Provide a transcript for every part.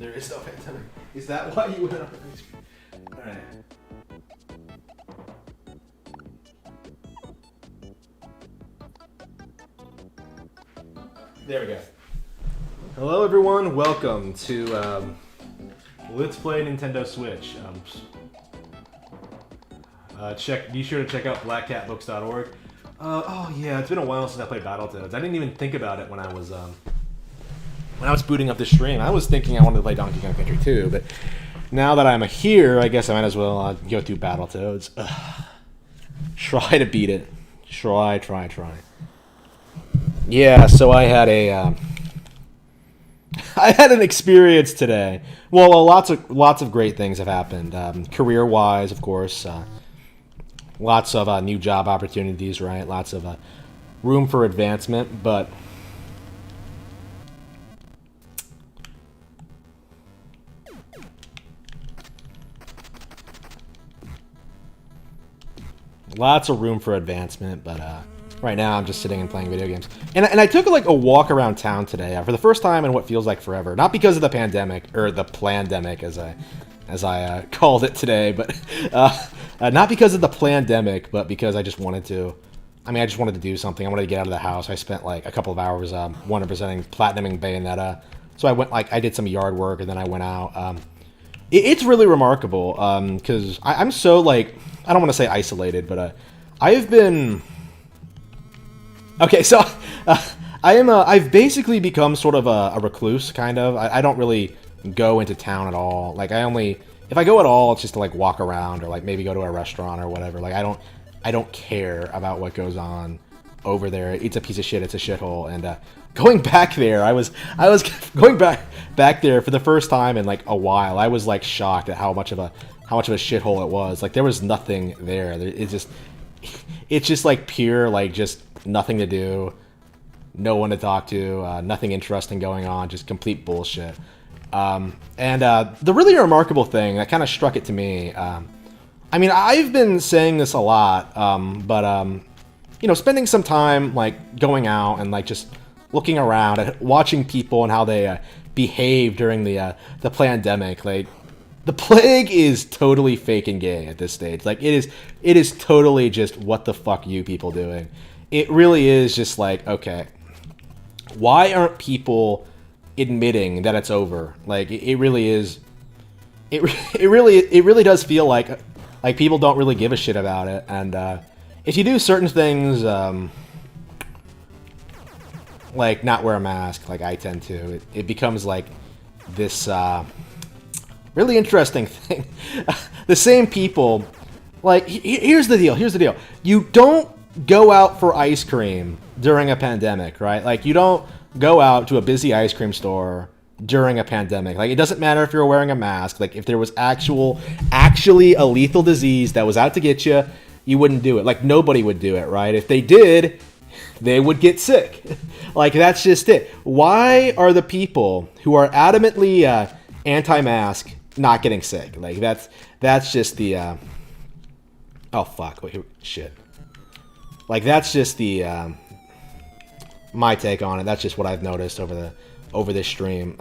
There is no pandemic. Is that why you went on ice cream? Alright. There we go. Hello everyone, welcome to Let's Play Nintendo Switch. Be sure to check out blackcatbooks.org. Oh yeah, it's been a while since I played Battletoads. I didn't even think about it when I was booting up the stream. I was thinking I wanted to play Donkey Kong Country 2, but now that I'm here, I guess I might as well go through Battletoads. Try to beat it. Try. Yeah, so I had an experience today. Well, lots of great things have happened. Career-wise, of course. Lots of new job opportunities, right? Lots of room for advancement, but right now I'm just sitting and playing video games. And I took like a walk around town today for the first time in what feels like forever. Not because of the pandemic or the plandemic as I called it today, but not because of the plandemic, but because I just wanted to. I just wanted to do something. I wanted to get out of the house. I spent like a couple of hours 100%ing platinuming Bayonetta. So I did some yard work and then I went out. It's really remarkable because I'm so like, I don't want to say isolated, but I've been. Okay, so I've basically become sort of a recluse, kind of. I don't really go into town at all. Like if I go at all, it's just to like walk around or like maybe go to a restaurant or whatever. Like I don't care about what goes on over there. It's a piece of shit. It's a shithole. And going back there, I was going back there for the first time in like a while. I was like shocked at how much of a shithole it was. Like there was nothing there. It's just like pure like just nothing to do, no one to talk to, nothing interesting going on, just complete bullshit. And the really remarkable thing that kind of struck it to me, I've been saying this a lot, but spending some time like going out and like just looking around and watching people and how they behave during the pandemic, like the plague is totally fake and gay at this stage. Like it is totally just what the fuck you people doing. It really is just like, okay, why aren't people admitting that it's over? Like it really is. It really does feel like people don't really give a shit about it. And if you do certain things, like not wear a mask, like I tend to, it becomes like this really interesting thing. The same people, like here's the deal. You don't go out for ice cream during a pandemic, right? Like you don't go out to a busy ice cream store during a pandemic. Like it doesn't matter if you're wearing a mask. Like if there was actually a lethal disease that was out to get you, you wouldn't do it. Like nobody would do it, right? If they did, they would get sick. Like that's just it. Why are the people who are adamantly anti-mask not getting sick? Like that's just the oh fuck, wait, shit. Like that's just the my take on it. That's just what I've noticed over this stream.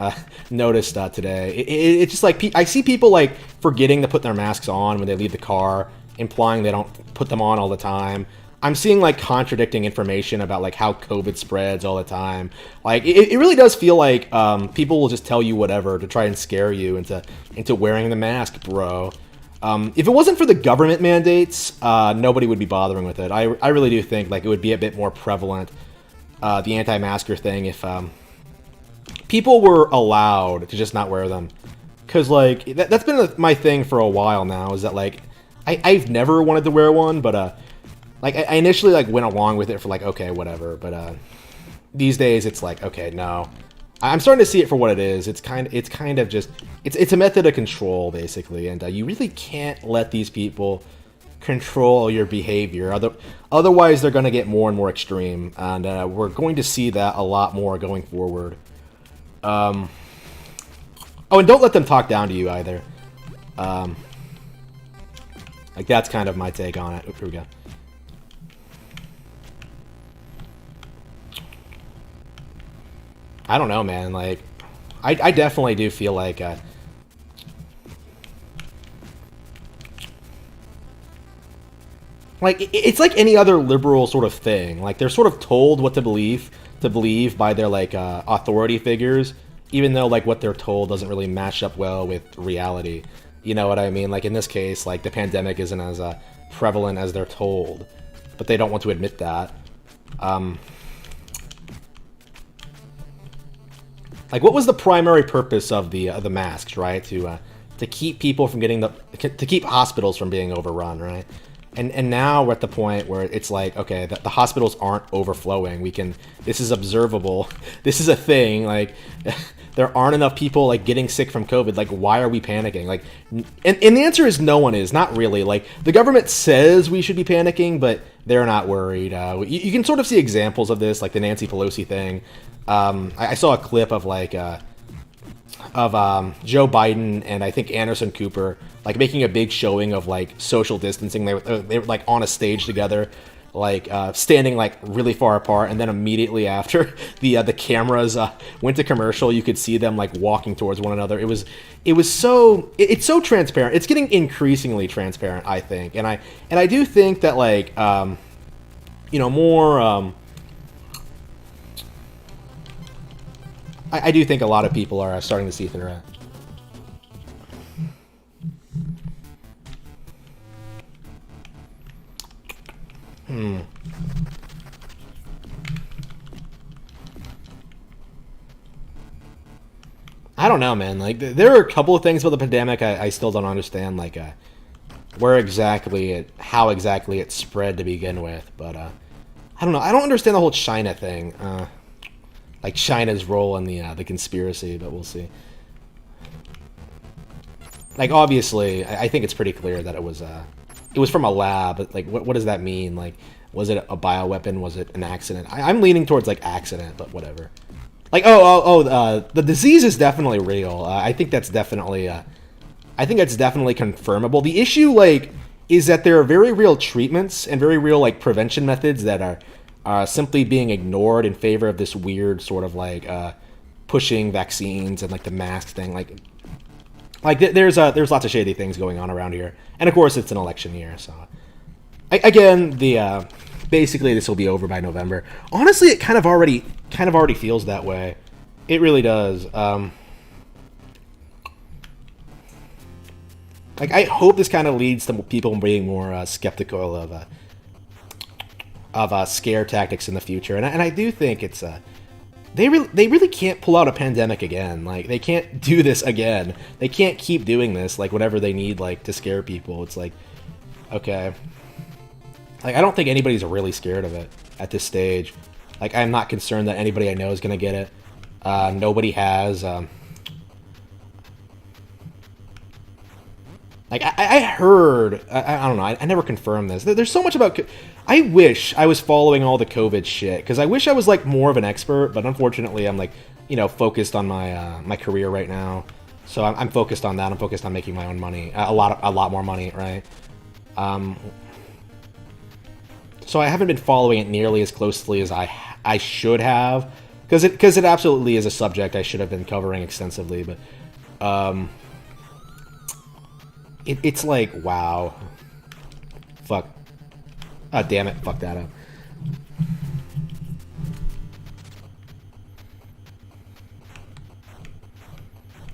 Noticed today. It's just like I see people like forgetting to put their masks on when they leave the car, implying they don't put them on all the time. I'm seeing like contradicting information about like how COVID spreads all the time. Like it really does feel like people will just tell you whatever to try and scare you into wearing the mask, bro. If it wasn't for the government mandates, nobody would be bothering with it. I really do think like it would be a bit more prevalent, the anti-masker thing, if people were allowed to just not wear them. Because like that's been my thing for a while now, is that like I've never wanted to wear one, but like I initially like went along with it for like okay whatever, but these days it's like okay no. I'm starting to see it for what it is. It's kind of just it's a method of control basically, and you really can't let these people control your behavior. Otherwise, they're going to get more and more extreme, and we're going to see that a lot more going forward. Oh, and don't let them talk down to you either. Like that's kind of my take on it. Here we go. I don't know, man. Like, I definitely do feel like it's like any other liberal sort of thing. Like they're sort of told what to believe by their authority figures, even though like what they're told doesn't really match up well with reality. You know what I mean? Like in this case, like the pandemic isn't as prevalent as they're told, but they don't want to admit that. Like what was the primary purpose of the masks, right? To keep people from getting to keep hospitals from being overrun, right? And now we're at the point where it's like, okay, the hospitals aren't overflowing. This is observable. This is a thing. Like, there aren't enough people like getting sick from COVID. Like, why are we panicking? Like, and the answer is no one is. Not really. Like, the government says we should be panicking, but they're not worried. You can sort of see examples of this, like the Nancy Pelosi thing. I saw a clip of Joe Biden and I think Anderson Cooper like making a big showing of like social distancing. They were like on a stage together, like standing like really far apart, and then immediately after the cameras went to commercial, you could see them like walking towards one another. It's so transparent. It's getting increasingly transparent, I think, and I do think that like more. I do think a lot of people are starting to see through it. I don't know, man. Like, there are a couple of things about the pandemic I still don't understand, like how exactly it spread to begin with. But I don't know. I don't understand the whole China thing. Like China's role in the conspiracy, but we'll see. Like obviously, I think it's pretty clear that it was from a lab. But like, what does that mean? Like, was it a bioweapon? Was it an accident? I'm leaning towards like accident, but whatever. Like the disease is definitely real. I think that's definitely confirmable. The issue like is that there are very real treatments and very real like prevention methods that are simply being ignored in favor of this weird sort of like pushing vaccines and like the mask thing. There's lots of shady things going on around here, and of course it's an election year. So again, basically this will be over by November. Honestly, it kind of already feels that way. It really does. Like I hope this kind of leads to people being more skeptical of scare tactics in the future, and I do think it's they really can't pull out a pandemic again. Like they can't do this again. They can't keep doing this like whatever they need like to scare people. It's like, okay, like I don't think anybody's really scared of it at this stage. Like I'm not concerned that anybody I know is gonna get it. Nobody has. Like I heard, I don't know. I never confirmed this. There's so much about. I wish I was following all the COVID shit because I wish I was like more of an expert. But unfortunately, I'm like focused on my career right now. So I'm focused on that. I'm focused on making my own money, a lot more money, right? So I haven't been following it nearly as closely as I should have because it absolutely is a subject I should have been covering extensively. But it's like, wow. Fuck. Oh, damn it. Fuck that up.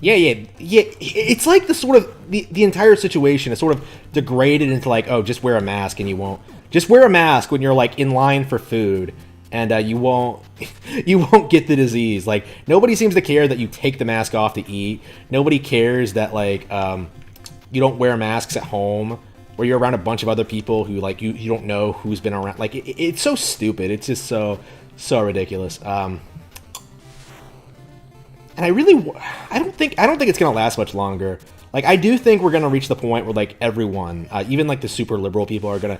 Yeah. It's like the sort of, the entire situation is sort of degraded into like, oh, just wear a mask and you won't. Just wear a mask when you're like in line for food and you won't get the disease. Like, nobody seems to care that you take the mask off to eat. Nobody cares that like, you don't wear masks at home where you're around a bunch of other people who like you don't know who's been around. Like it's so stupid. It's just so ridiculous. And I don't think it's gonna last much longer. Like I do think we're gonna reach the point where like everyone, even like the super liberal people, are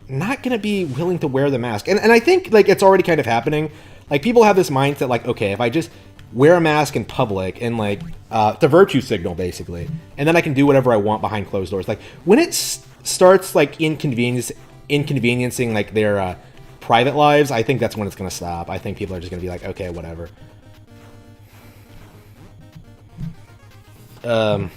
not gonna be willing to wear the mask. And I think like it's already kind of happening. Like people have this mindset like, okay, if I just wear a mask in public and like the virtue signal basically, and then I can do whatever I want behind closed doors. Like when it starts like inconveniencing like their private lives, I think that's when it's gonna stop. I think people are just gonna be like, okay, whatever. Um,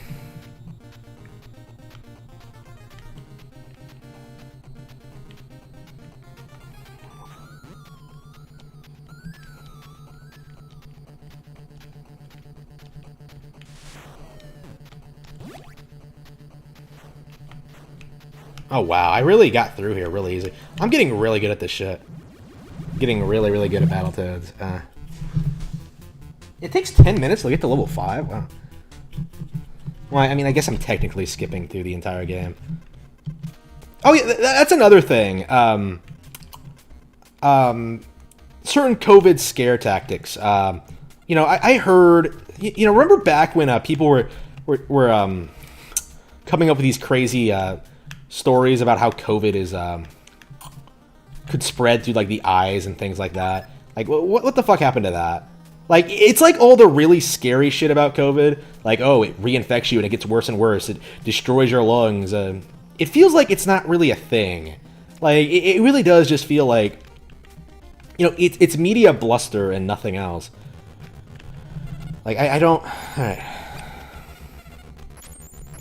oh wow, I really got through here really easy. I'm getting really good at this shit. Getting really, really good at Battletoads. It takes 10 minutes to get to level 5? Wow. Well, I mean, I guess I'm technically skipping through the entire game. Oh yeah, that's another thing. Certain COVID scare tactics. You know, I heard... You know, remember back when people were coming up with these crazy stories about how COVID is... could spread through, like, the eyes and things like that. Like, what the fuck happened to that? Like, it's like all the really scary shit about COVID. Like, oh, it reinfects you and it gets worse and worse. It destroys your lungs. It feels like it's not really a thing. Like, it really does just feel like, you know, it's media bluster and nothing else. Like, I don't... Alright.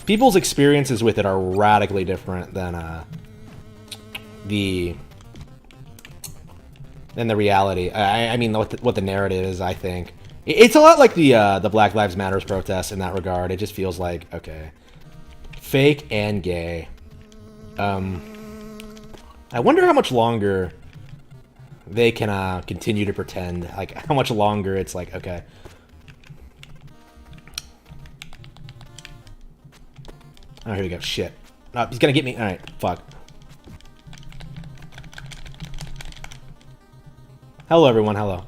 People's experiences with it are radically different than the reality. I mean, what the narrative is, I think. It's a lot like the Black Lives Matters protests in that regard. It just feels like, okay, fake and gay. I wonder how much longer they can continue to pretend. Like, how much longer it's like, okay. Oh, here we go. Shit. No, he's gonna get me. Alright, fuck. Hello, everyone. Hello.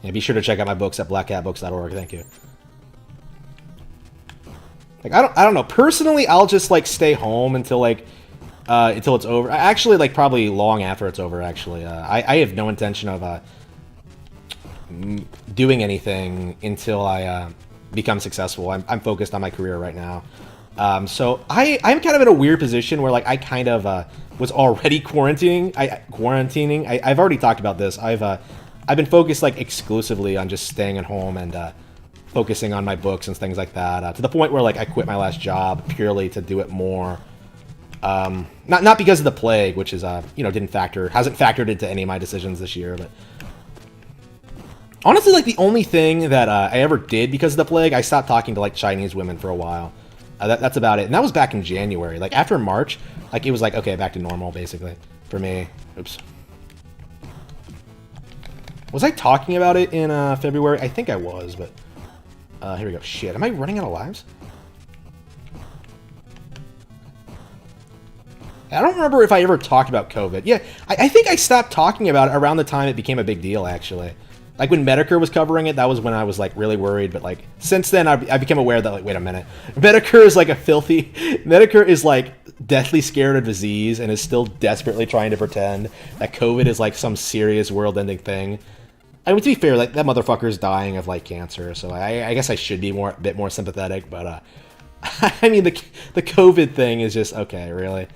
Yeah, be sure to check out my books at blackcatbooks.org. Thank you. Like, I don't know. Personally, I'll just, like, stay home until, like, until it's over. Actually, like, probably long after it's over, actually. I have no intention of, doing anything until I, become successful. I'm focused on my career right now. So I'm kind of in a weird position where, like, I kind of, was already quarantining. I've already talked about this. I've been focused, like, exclusively on just staying at home and focusing on my books and things like that. To the point where, like, I quit my last job purely to do it more. Not because of the plague, which is you know, hasn't factored into any of my decisions this year. But honestly, like, the only thing that I ever did because of the plague, I stopped talking to, like, Chinese women for a while. That's about it. And that was back in January. Like, after March, like, it was like, okay, back to normal, basically, for me. Oops. Was I talking about it in February? I think I was, but... here we go. Shit, am I running out of lives? I don't remember if I ever talked about COVID. Yeah, I think I stopped talking about it around the time it became a big deal, actually. Like, when Medicare was covering it, that was when I was, like, really worried. But, like, since then, I became aware that, like, wait a minute. Medicare is, like, Medicare is, like, deathly scared of disease and is still desperately trying to pretend that COVID is, like, some serious world-ending thing. I mean, to be fair, like, that motherfucker is dying of, like, cancer. So I guess I should be a bit more sympathetic. But, I mean, the COVID thing is just, okay, really?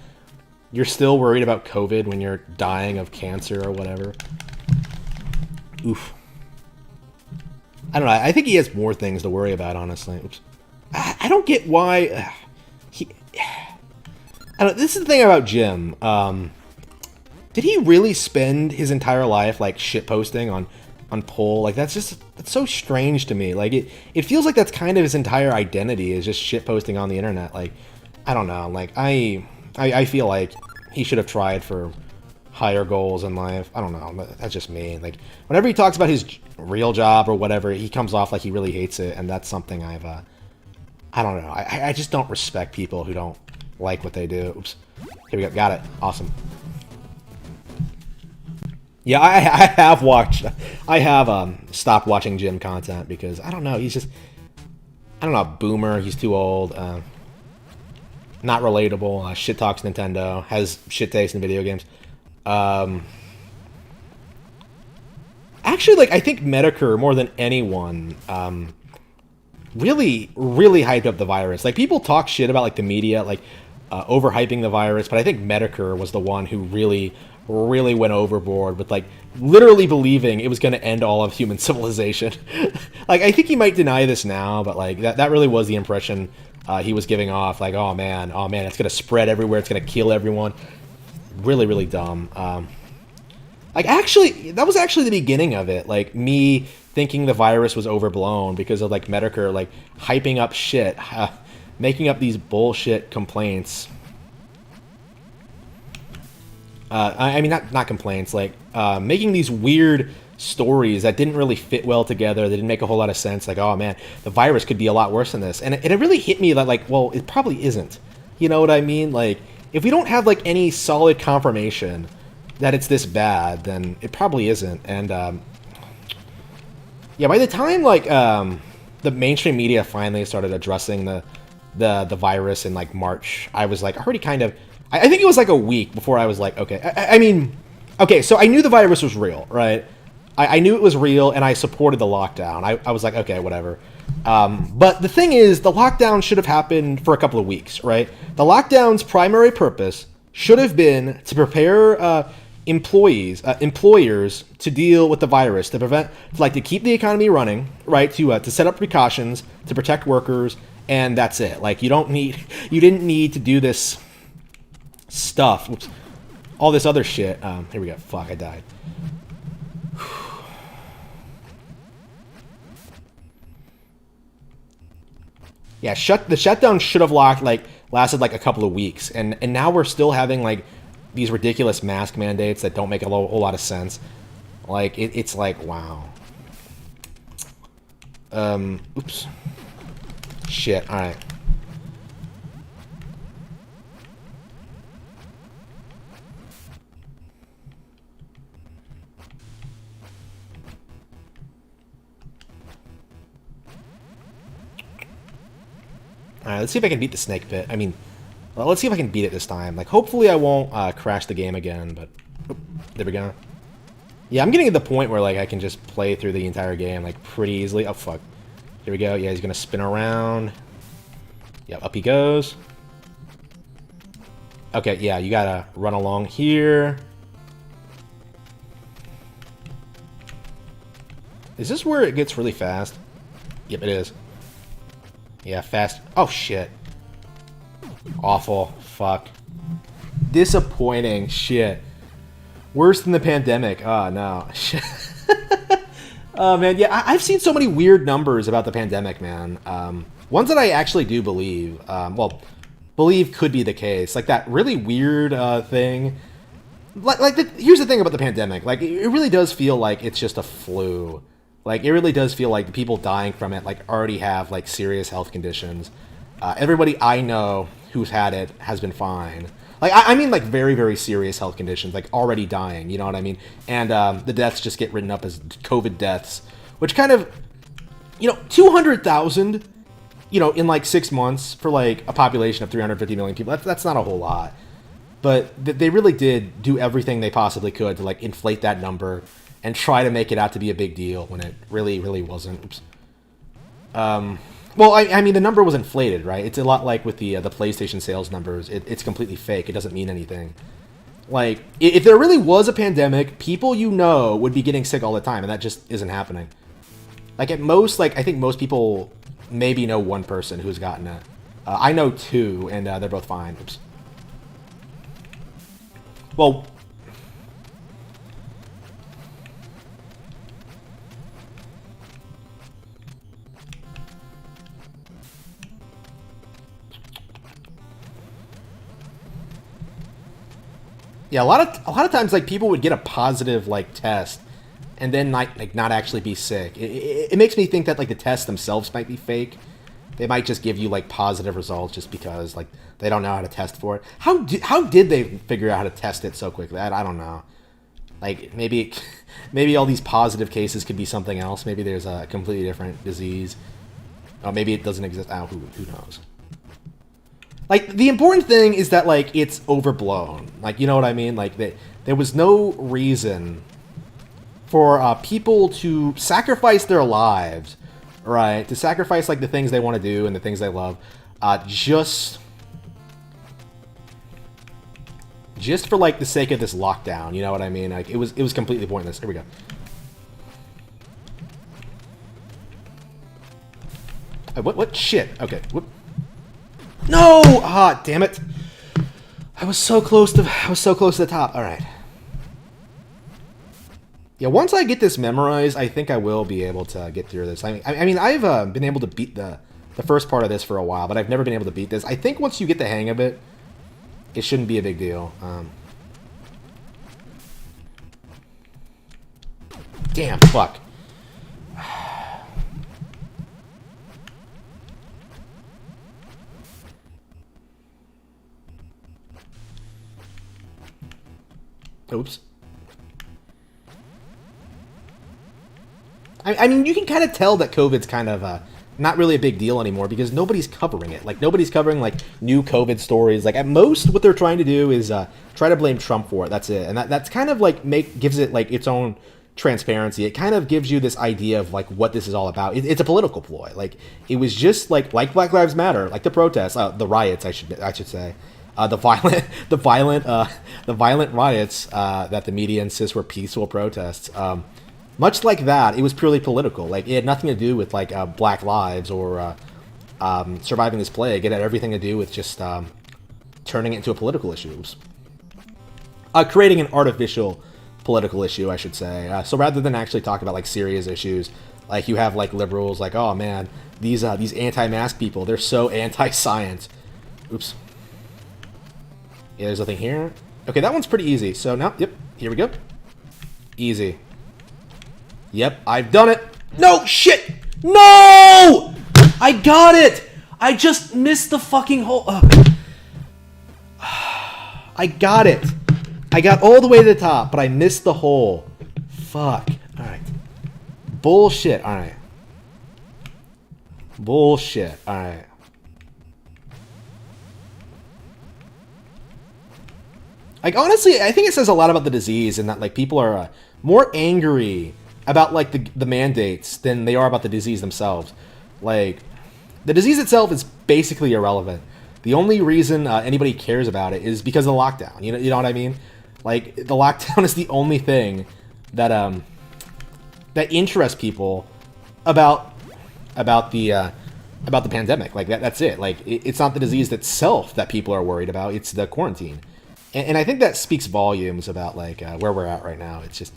You're still worried about COVID when you're dying of cancer or whatever? Oof. I don't know. I think he has more things to worry about, honestly. Oops. I don't get why... I don't, this is the thing about Jim. Did he really spend his entire life, like, shitposting on Poll? Like, that's so strange to me. Like, it feels like that's kind of his entire identity, is just shitposting on the internet. Like, I don't know. Like, I feel like he should have tried for higher goals in life. I don't know. That's just me. Like, whenever he talks about his real job or whatever, he comes off like he really hates it, and that's something I don't know. I just don't respect people who don't like what they do. Oops. Here we go. Got it. Awesome. Yeah, I have stopped watching Jim content because, I don't know, he's just, I don't know, boomer, he's too old, not relatable, shit talks Nintendo, has shit taste in video games. Actually, like, I think Medicare, more than anyone, really hyped up the virus. Like, people talk shit about, like, the media, like, overhyping the virus, but I think Medicare was the one who really went overboard with like literally believing it was going to end all of human civilization. Like I think he might deny this now, but like that really was the impression he was giving off. Like oh man, it's going to spread everywhere, it's going to kill everyone. Really dumb. Like actually, that was actually the beginning of it. Like me thinking the virus was overblown because of like Medicare like hyping up shit, making up these bullshit complaints. I mean, not complaints, like making these weird stories that didn't really fit well together. They didn't make a whole lot of sense. Like, oh man, the virus could be a lot worse than this. And it really hit me that like, well, it probably isn't. You know what I mean? Like, if we don't have like any solid confirmation that it's this bad, then it probably isn't. And yeah, by the time like the mainstream media finally started addressing the virus in like March, I was like already kind of. I think it was like a week before I was like, okay. I mean, okay, so I knew the virus was real, right? I knew it was real, and I supported the lockdown. I was like, okay, whatever. But the thing is, the lockdown should have happened for a couple of weeks, right? The lockdown's primary purpose should have been to prepare employers to deal with the virus, to keep the economy running, right? To set up precautions, to protect workers, and that's it. Like, you didn't need to do this stuff. Oops. All this other shit. Here we go. Fuck, I died. Yeah, the shutdown should have lasted like a couple of weeks, and now we're still having like these ridiculous mask mandates that don't make a whole lot of sense. Like it's like wow. Oops. Shit. All right. Alright, let's see if I can beat the snake pit. I mean, well, let's see if I can beat it this time. Like, hopefully I won't crash the game again, but... Oh, there we go. Yeah, I'm getting to the point where, like, I can just play through the entire game, like, pretty easily. Oh, fuck. Here we go. Yeah, he's gonna spin around. Yeah, up he goes. Okay, yeah, you gotta run along here. Is this where it gets really fast? Yep, it is. Yeah, fast. Oh, shit. Awful. Fuck. Disappointing. Shit. Worse than the pandemic. Oh, no. Shit. Oh, man. Yeah, I've seen so many weird numbers about the pandemic, man. Ones that I actually do believe. Well, believe could be the case. Like that really weird thing. Here's the thing about the pandemic. Like, it really does feel like it's just a flu. Like, it really does feel like the people dying from it, like, already have, like, serious health conditions. Everybody I know who's had it has been fine. Like, I mean, like, very, very serious health conditions, like, already dying, you know what I mean? And the deaths just get written up as COVID deaths, which kind of, 200,000, in, like, 6 months for, like, a population of 350 million people. That's not a whole lot. But they really did do everything they possibly could to, like, inflate that number and try to make it out to be a big deal when it really, really wasn't. Oops. Well, I mean, the number was inflated, right? It's a lot like with the PlayStation sales numbers. It's completely fake. It doesn't mean anything. Like, if there really was a pandemic, people would be getting sick all the time, and that just isn't happening. Like, at most, like, I think most people maybe know one person who's gotten it. I know two, and they're both fine. Oops. Well... Yeah, a lot of times, like, people would get a positive, like, test and then not actually be sick. It makes me think that, like, the tests themselves might be fake. They might just give you, like, positive results just because, like, they don't know how to test for it. How did they figure out how to test it so quickly? I don't know. Like, maybe all these positive cases could be something else. Maybe there's a completely different disease. Or maybe it doesn't exist. Oh, who knows? Like, the important thing is that, like, it's overblown. Like, you know what I mean? Like, there was no reason for people to sacrifice their lives, right? To sacrifice, like, the things they want to do and the things they love, just just for like the sake of this lockdown. You know what I mean? Like it was completely pointless. Here we go. What shit? Okay. Whoop. No! Ah, damn it! I was so close to the top. All right. Yeah, once I get this memorized, I think I will be able to get through this. I mean, I've been able to beat the first part of this for a while, but I've never been able to beat this. I think once you get the hang of it, it shouldn't be a big deal. Damn, fuck. Oops. I mean, you can kind of tell that COVID's kind of not really a big deal anymore because nobody's covering it. Like, nobody's covering, like, new COVID stories. Like, at most, what they're trying to do is try to blame Trump for it. That's it. And that's kind of, like, gives it, like, its own transparency. It kind of gives you this idea of, like, what this is all about. It's a political ploy. Like, it was just, like Black Lives Matter, like the protests, the riots, I should say. The violent riots that the media insists were peaceful protests. Much like that, it was purely political. Like, it had nothing to do with, like, Black lives or surviving this plague. It had everything to do with just turning it into a political issue. Creating an artificial political issue, I should say. So rather than actually talk about, like, serious issues, like, you have, like, liberals, like, oh, man, these anti-mask people, they're so anti-science. Oops. Yeah, there's nothing here. Okay, that one's pretty easy. So now, yep, here we go. Easy. Yep, I've done it. No, shit! No! I got it! I just missed the fucking hole. I got it. I got all the way to the top, but I missed the hole. Fuck. Alright. Bullshit. Alright. Bullshit. Alright. Like, honestly, I think it says a lot about the disease and that, like, people are more angry about, like, the mandates than they are about the disease themselves. Like, the disease itself is basically irrelevant. The only reason anybody cares about it is because of the lockdown. You know what I mean? Like, the lockdown is the only thing that that interests people about the pandemic. Like, that's it. Like, it's not the disease itself that people are worried about. It's the quarantine. And I think that speaks volumes about, like, where we're at right now. It's just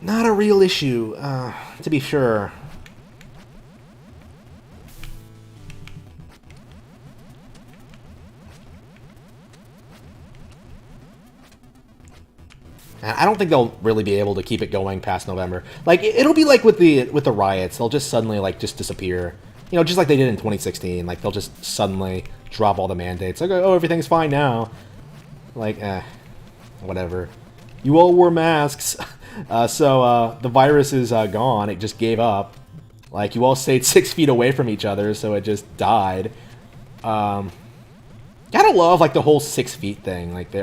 not a real issue, to be sure. I don't think they'll really be able to keep it going past November. Like, it'll be like with the riots. They'll just suddenly, like, just disappear. You know, just like they did in 2016. Like, they'll just suddenly drop all the mandates. Like, oh, everything's fine now. Like, whatever. You all wore masks. So the virus is gone. It just gave up. Like, you all stayed 6 feet away from each other, so it just died. Gotta love, like, the whole 6 feet thing. Like,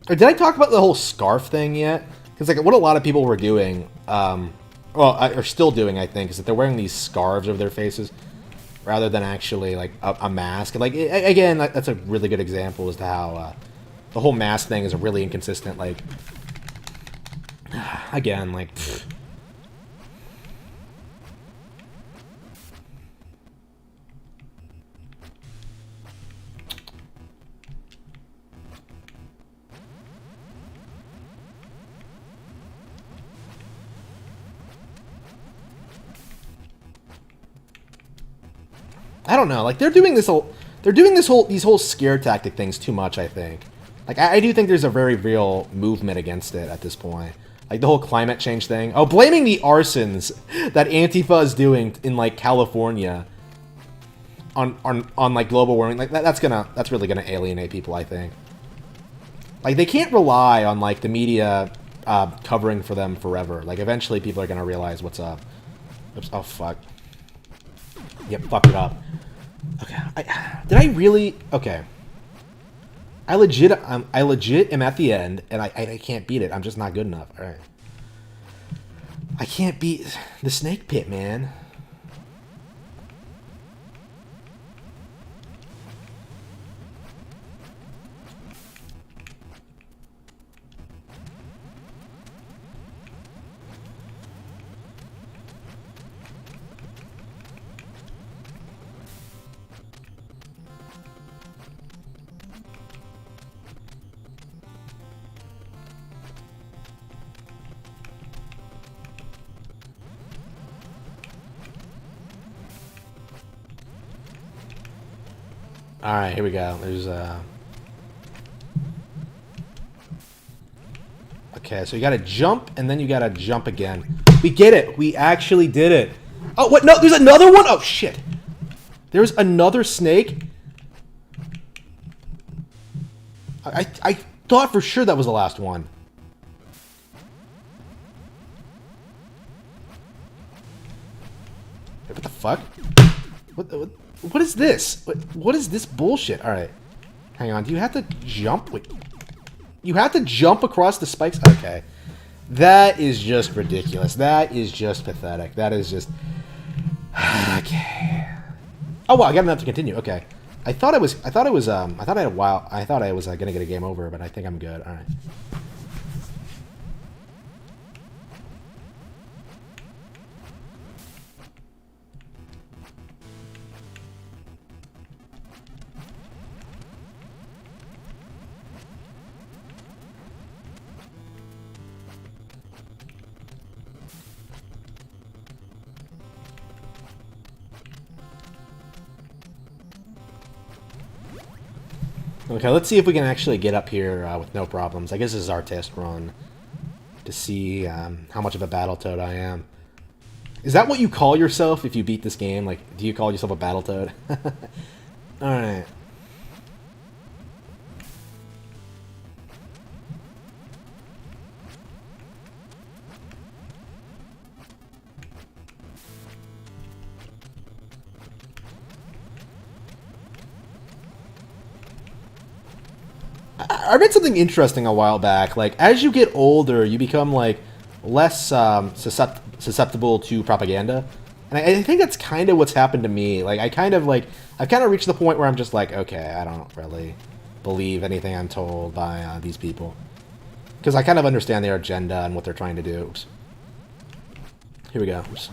or did I talk about the whole scarf thing yet? Because, like, what a lot of people were doing, well, are still doing, I think, is that they're wearing these scarves over their faces rather than actually, like, a mask. Like, again, that's a really good example as to how the whole mask thing is a really inconsistent, like, again, like, pfft. I don't know. Like, these whole scare tactic things too much, I think. Like, I do think there's a very real movement against it at this point. Like, the whole climate change thing. Oh, blaming the arsons that Antifa is doing in, like, California on like global warming, like that's really gonna alienate people, I think. Like they can't rely on like the media covering for them forever. Like eventually people are gonna realize what's up. Oops, oh fuck. Yep, fucked it up. Okay, did I really? Okay. I legit am at the end, and I can't beat it. I'm just not good enough. All right. I can't beat the snake pit, man. Alright, here we go. There's okay, so you gotta jump, and then you gotta jump again. We get it! We actually did it! Oh, what? No, there's another one? Oh, shit! There's another snake? I thought for sure that was the last one. What the fuck? What is this? What is this bullshit? Alright. Hang on. Do you have to jump? Wait. You have to jump across the spikes? Okay. That is just ridiculous. That is just pathetic. That is just... Okay. Oh, well, I got enough to continue. Okay. I thought I had a while... I thought I was gonna get a game over, but I think I'm good. Alright. Okay, let's see if we can actually get up here with no problems. I guess this is our test run to see how much of a Battletoad I am. Is that what you call yourself if you beat this game? Like, do you call yourself a Battletoad? Alright. I read something interesting a while back. Like, as you get older, you become, like, less susceptible to propaganda. And I think that's kind of what's happened to me. Like, I've kind of reached the point where I'm just like, okay, I don't really believe anything I'm told by these people. Because I kind of understand their agenda and what they're trying to do. Oops. Here we go. Oops.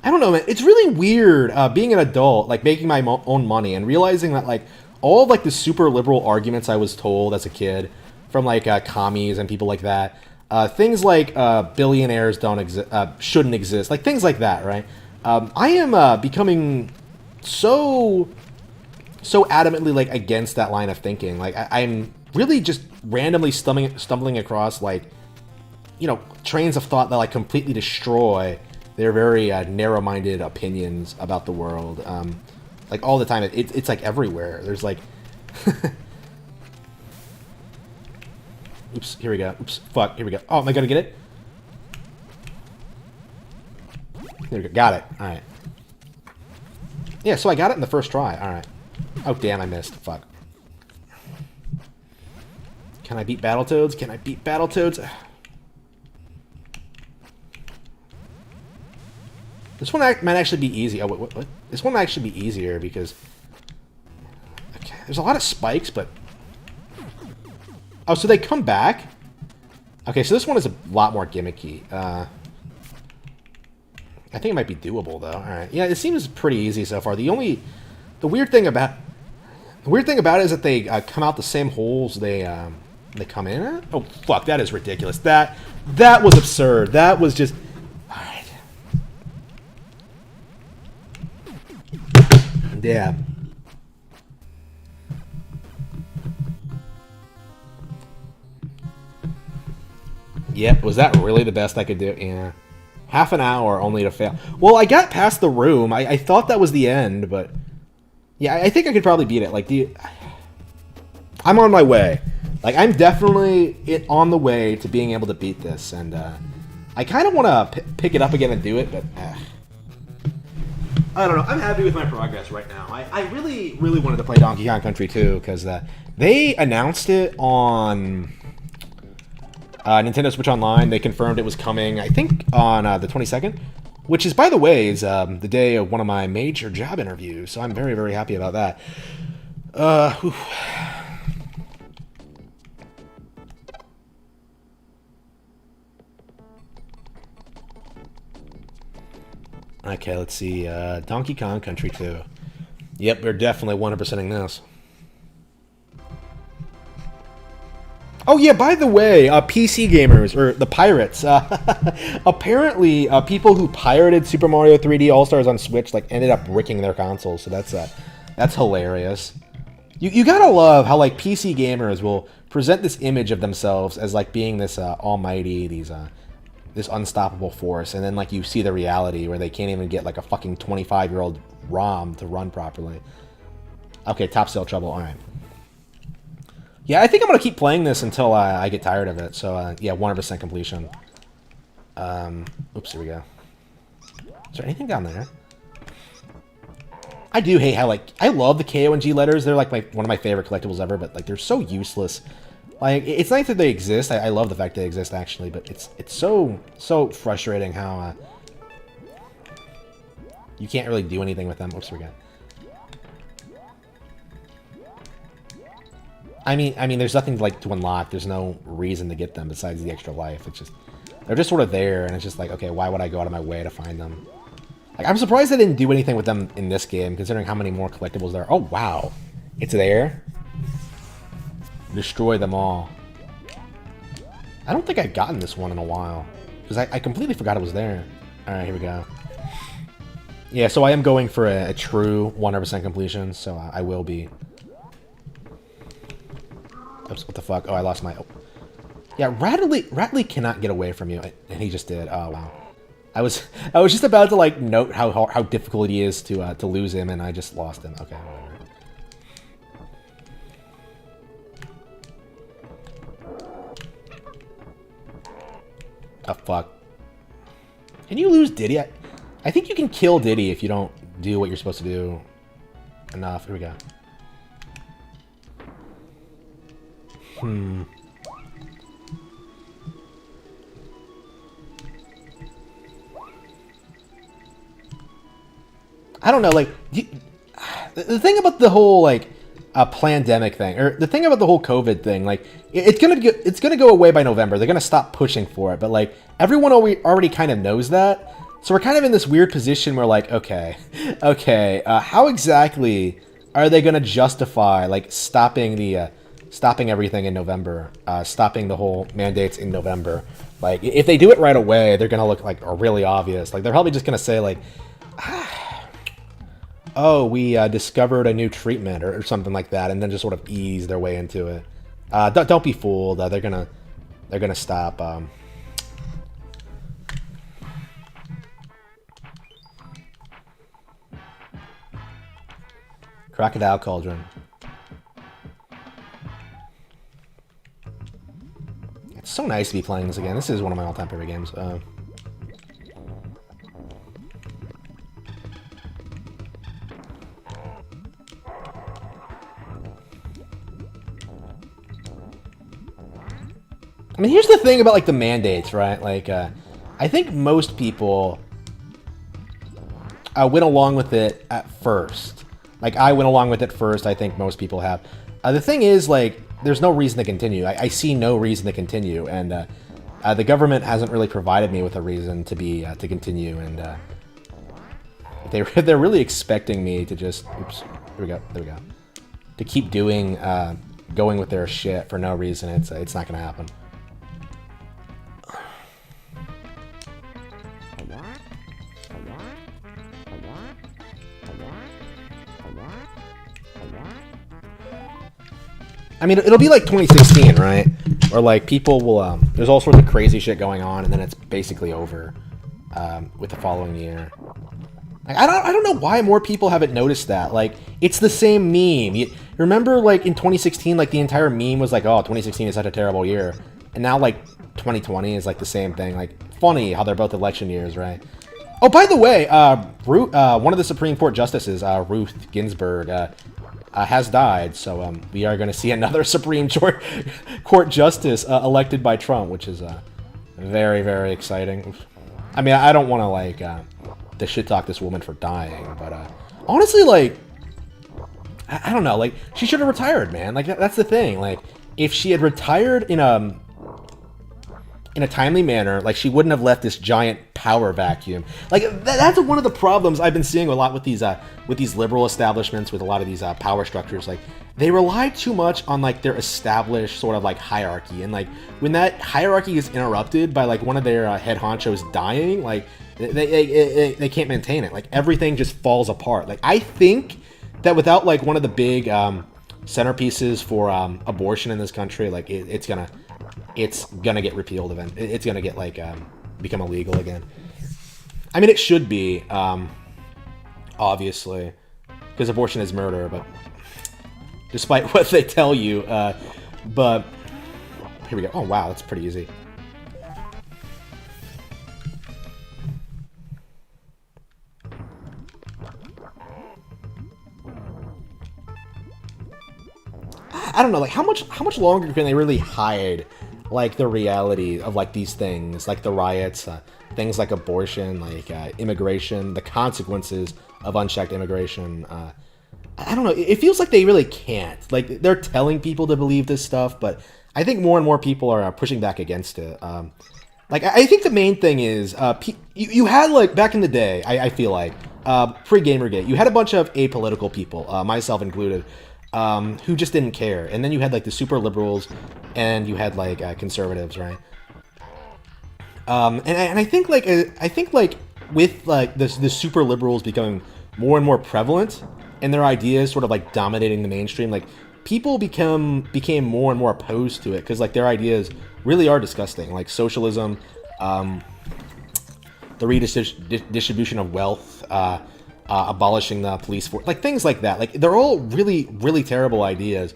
I don't know, man. It's really weird being an adult, like making my own money and realizing that like all of like the super liberal arguments I was told as a kid from like commies and people like that, things like billionaires don't exist, shouldn't exist, like things like that, right? I am becoming so adamantly like against that line of thinking. Like I'm really just randomly stumbling across like, you know, trains of thought that like completely destroy their very narrow-minded opinions about the world. Like all the time, it's like everywhere. There's like, oops, here we go. Oops, fuck, here we go. Oh, am I gonna get it? There we go. Got it. All right. Yeah, so I got it in the first try. All right. Oh damn, I missed. Fuck. Can I beat Battletoads? Can I beat Battletoads? This one might actually be easy. Oh, what? This one might actually be easier because... Okay, there's a lot of spikes, but... Oh, so they come back? Okay, so this one is a lot more gimmicky. I think it might be doable, though. Alright. Yeah, it seems pretty easy so far. The weird thing about it is that they come out the same holes they come in at? Oh, fuck, that is ridiculous. That was absurd. That was just... Yeah. Yep, was that really the best I could do? Yeah. Half an hour only to fail. Well, I got past the room. I thought that was the end, but... Yeah, I think I could probably beat it. Like, I'm on my way. Like, I'm definitely on the way to being able to beat this, and I kind of want to pick it up again and do it, but... I don't know. I'm happy with my progress right now. I really, really wanted to play Donkey Kong Country 2, because they announced it on... Nintendo Switch Online. They confirmed it was coming, I think, on the 22nd, which is, by the way, is the day of one of my major job interviews, so I'm very, very happy about that. Okay, let's see. Donkey Kong Country 2. Yep, we're definitely 100%ing this. Oh yeah, by the way, PC gamers, or the pirates, apparently people who pirated Super Mario 3D All-Stars on Switch like ended up bricking their consoles, so that's hilarious. You gotta love how like PC gamers will present this image of themselves as like being this almighty, this unstoppable force, and then like you see the reality where they can't even get like a fucking 25-year-old ROM to run properly. Okay, top sale trouble, alright. Yeah, I think I'm going to keep playing this until I get tired of it. So, yeah, 100% completion. Oops, here we go. Is there anything down there? I do hate how, like, I love the KONG letters. They're, like, one of my favorite collectibles ever, but, like, they're so useless. Like, it's nice that they exist. I love the fact they exist, actually, but it's so frustrating how you can't really do anything with them. Oops, here we go. I mean, there's nothing like to unlock. There's no reason to get them besides the extra life. It's just they're just sort of there, and it's just like, okay, why would I go out of my way to find them? Like, I'm surprised I didn't do anything with them in this game, considering how many more collectibles there are. Oh wow, it's there. Destroy them all. I don't think I've gotten this one in a while because I completely forgot it was there. All right, here we go. Yeah, so I am going for a true 100% completion, so I will be. Oops, what the fuck? Oh, I lost my... Oh. Yeah, Rattly cannot get away from you, and he just did. Oh, wow. I was just about to, like, note how difficult he is to lose him, and I just lost him. Okay, whatever. Oh, fuck. Can you lose Diddy? I think you can kill Diddy if you don't do what you're supposed to do enough. Here we go. I don't know, like, the thing about the whole, like, pandemic thing, or the thing about the whole COVID thing, like, it's gonna go away by November. They're gonna stop pushing for it, but, like, everyone already kind of knows that. So we're kind of in this weird position where, like, okay, how exactly are they gonna justify, like, stopping everything in November, stopping the whole mandates in November? Like, if they do it right away, they're gonna look like really obvious. Like, they're probably just gonna say, like, oh, we discovered a new treatment or something like that, and then just sort of ease their way into it. Don't be fooled. They're gonna stop. Crocodile Cauldron. It's so nice to be playing this again. This is one of my all-time favorite games. I mean, here's the thing about, like, the mandates, right? Like, I think most people went along with it at first. Like, I went along with it first. I think most people have. The thing is, like, there's no reason to continue. I see no reason to continue, and the government hasn't really provided me with a reason to continue, and they're really expecting me to just, oops, there we go, to keep doing, going with their shit for no reason. It's not gonna happen. I mean, it'll be like 2016, right? or like people will there's all sorts of crazy shit going on, and then it's basically over with the following year. Like, I don't know why more people haven't noticed that. Like, it's the same meme. You remember, like, in 2016, like, the entire meme was like, oh, 2016 is such a terrible year. And now, like, 2020 is, like, the same thing. Like, funny how they're both election years, right? Oh, by the way, one of the Supreme Court justices, Ruth Ginsburg, has died. So we are going to see another Supreme Court justice elected by Trump, which is very, very exciting. I mean, I don't want to, like... to shit talk this woman for dying, but honestly, like, I don't know, like, she should have retired, man. Like, that's the thing. Like, if she had retired in a timely manner, like, she wouldn't have left this giant power vacuum. Like, that's one of the problems I've been seeing a lot with these liberal establishments, with a lot of these power structures. Like, they rely too much on, like, their established sort of, like, hierarchy, and, like, when that hierarchy is interrupted by, like, one of their head honchos dying, like, they can't maintain it. Like, everything just falls apart. Like, I think that without, like, one of the big centerpieces for abortion in this country, like, it's gonna get repealed eventually. It's gonna get, like, become illegal again. I mean, it should be, obviously, because abortion is murder, but despite what they tell you, but here we go. Oh, wow, that's pretty easy. I don't know, like, how much longer can they really hide, like, the reality of, like, these things, like the riots, things like abortion, like immigration, the consequences of unchecked immigration. I don't know. It feels like they really can't. Like, they're telling people to believe this stuff, but I think more and more people are pushing back against it. Like, I think the main thing is, you had, like, back in the day, I feel like, pre-Gamergate, you had a bunch of apolitical people, myself included, who just didn't care. And then you had, like, the super liberals, and you had, like, conservatives, right? And I think, like, with, like, the super liberals becoming more and more prevalent, and their ideas sort of, like, dominating the mainstream, like, people became more and more opposed to it, because, like, their ideas really are disgusting. Like, socialism, the redistribution of wealth, abolishing the police force, like, things like that. Like, they're all really, really terrible ideas.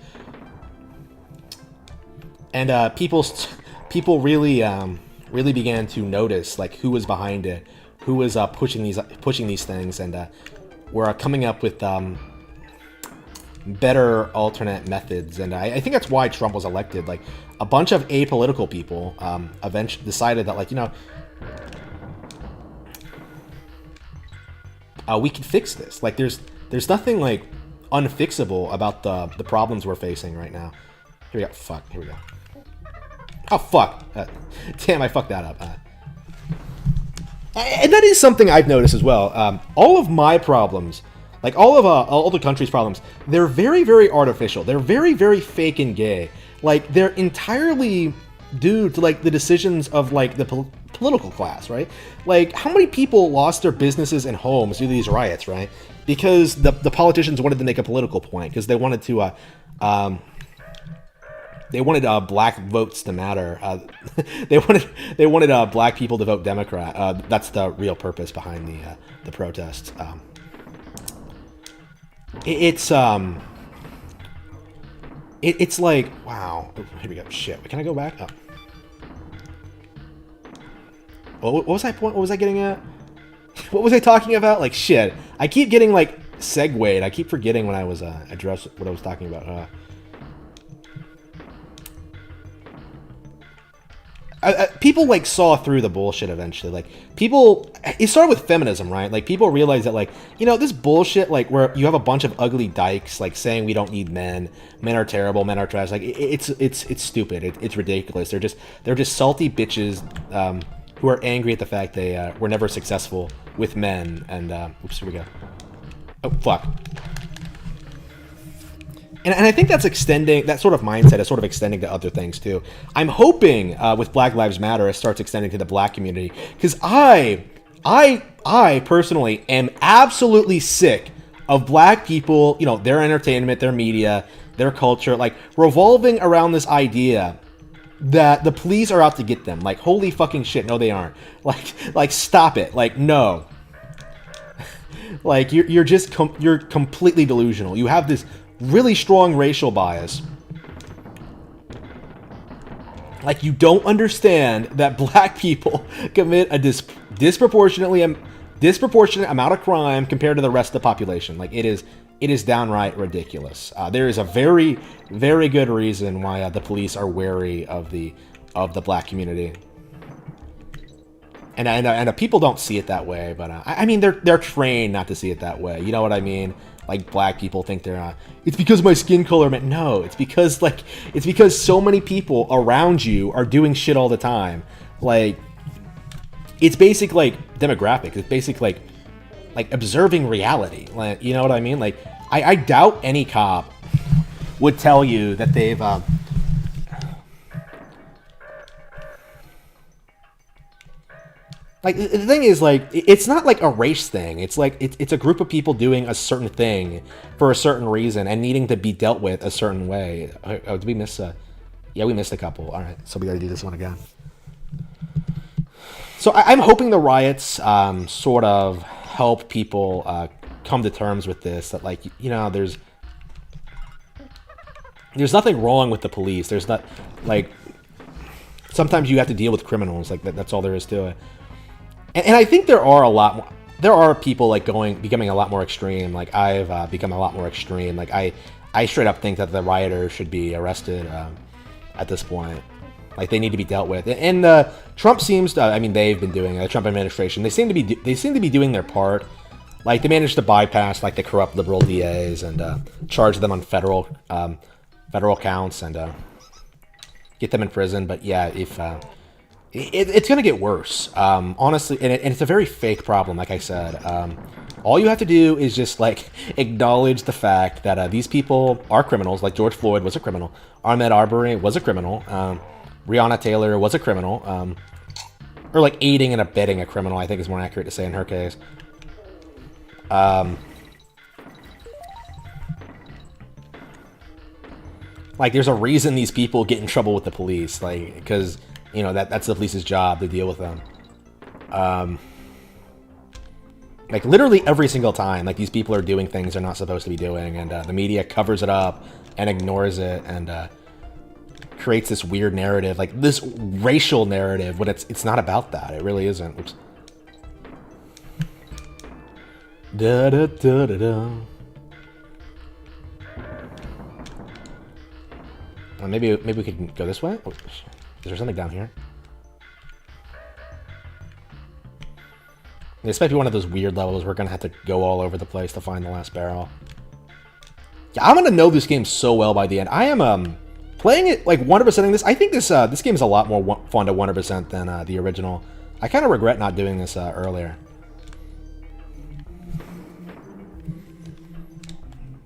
And people really began to notice, like, who was behind it, who was pushing these things, and were coming up with better alternate methods. And I think that's why Trump was elected. Like, a bunch of apolitical people eventually decided that, like, you know, we can fix this. Like, there's nothing, like, unfixable about the problems we're facing right now. Here we go. Fuck. Here we go. Oh, fuck. Damn, I fucked that up. And that is something I've noticed as well. All of my problems, like all the country's problems, they're very, very artificial. They're very, very fake and gay. Like, they're entirely due to, like, the decisions of, like, the political class, right? Like, how many people lost their businesses and homes due to these riots, right? Because the politicians wanted to make a political point, because they wanted to black votes to matter. They wanted black people to vote Democrat. That's the real purpose behind the protests. It's like, wow. Oh, here we go. Shit. Can I go back? Oh. What was I getting at? What was I talking about? Like, shit. I keep getting, like, segued. I keep forgetting when I was addressed what I was talking about. People, like, saw through the bullshit eventually. Like, people, it started with feminism, right? Like, people realized that, like, you know, this bullshit, like, where you have a bunch of ugly dykes, like, saying we don't need men are terrible, men are trash, like, it's stupid, it's ridiculous. They're just salty bitches who are angry at the fact they were never successful with men. And oops, here we go. Oh, fuck. And I think that's extending, that sort of mindset is sort of extending to other things too. I'm hoping with Black Lives Matter it starts extending to the black community, because I personally am absolutely sick of black people, you know, their entertainment, their media, their culture, like, revolving around this idea that the police are out to get them. Like, holy fucking shit, no they aren't. Like stop it. Like, no. Like, you're just, you're completely delusional. You have this really strong racial bias. Like, you don't understand that black people commit a disproportionate amount of crime compared to the rest of the population. Like, it is downright ridiculous. There is a very, very good reason why the police are wary of the black community. And people don't see it that way, but I mean, they're trained not to see it that way. You know what I mean? Like, black people think they're it's because of my skin color, man. No, it's because so many people around you are doing shit all the time. Like, it's basic, like, demographics. It's basic, like observing reality. Like, you know what I mean? Like, I doubt any cop would tell you that they've like, the thing is, like, it's not like a race thing. It's like, it's a group of people doing a certain thing for a certain reason and needing to be dealt with a certain way. Oh, did we miss yeah, we missed a couple. All right, so we gotta do this one again. So I'm hoping the riots sort of help people come to terms with this, that, like, you know, there's nothing wrong with the police. There's not, like, sometimes you have to deal with criminals. Like, that's all there is to it. And I think there are people, like, becoming a lot more extreme. Like, I've become a lot more extreme. Like, I straight up think that the rioters should be arrested at this point. Like, they need to be dealt with. And Trump seems to, I mean, they've been doing, the Trump administration, they seem to be doing their part. Like, they managed to bypass, like, the corrupt liberal DAs and charge them on federal counts and get them in prison. But yeah, if it's going to get worse, honestly, and it's a very fake problem, like I said. All you have to do is just, like, acknowledge the fact that these people are criminals. Like, George Floyd was a criminal. Ahmaud Arbery was a criminal. Breonna Taylor was a criminal. Or, like, aiding and abetting a criminal, I think is more accurate to say in her case. Like, there's a reason these people get in trouble with the police. Like, because, you know, that's the police's job to deal with them. Like, literally every single time, like, these people are doing things they're not supposed to be doing, and the media covers it up and ignores it and creates this weird narrative, like this racial narrative, when it's not about that. It really isn't. Oops. Da da da da da. Well, maybe we could go this way. Oh, is there something down here? This might be one of those weird levels we're gonna have to go all over the place to find the last barrel. Yeah, I'm gonna know this game so well by the end. I am playing it, like, 100%ing this. I think this game is a lot more fun to 100% than the original. I kind of regret not doing this earlier.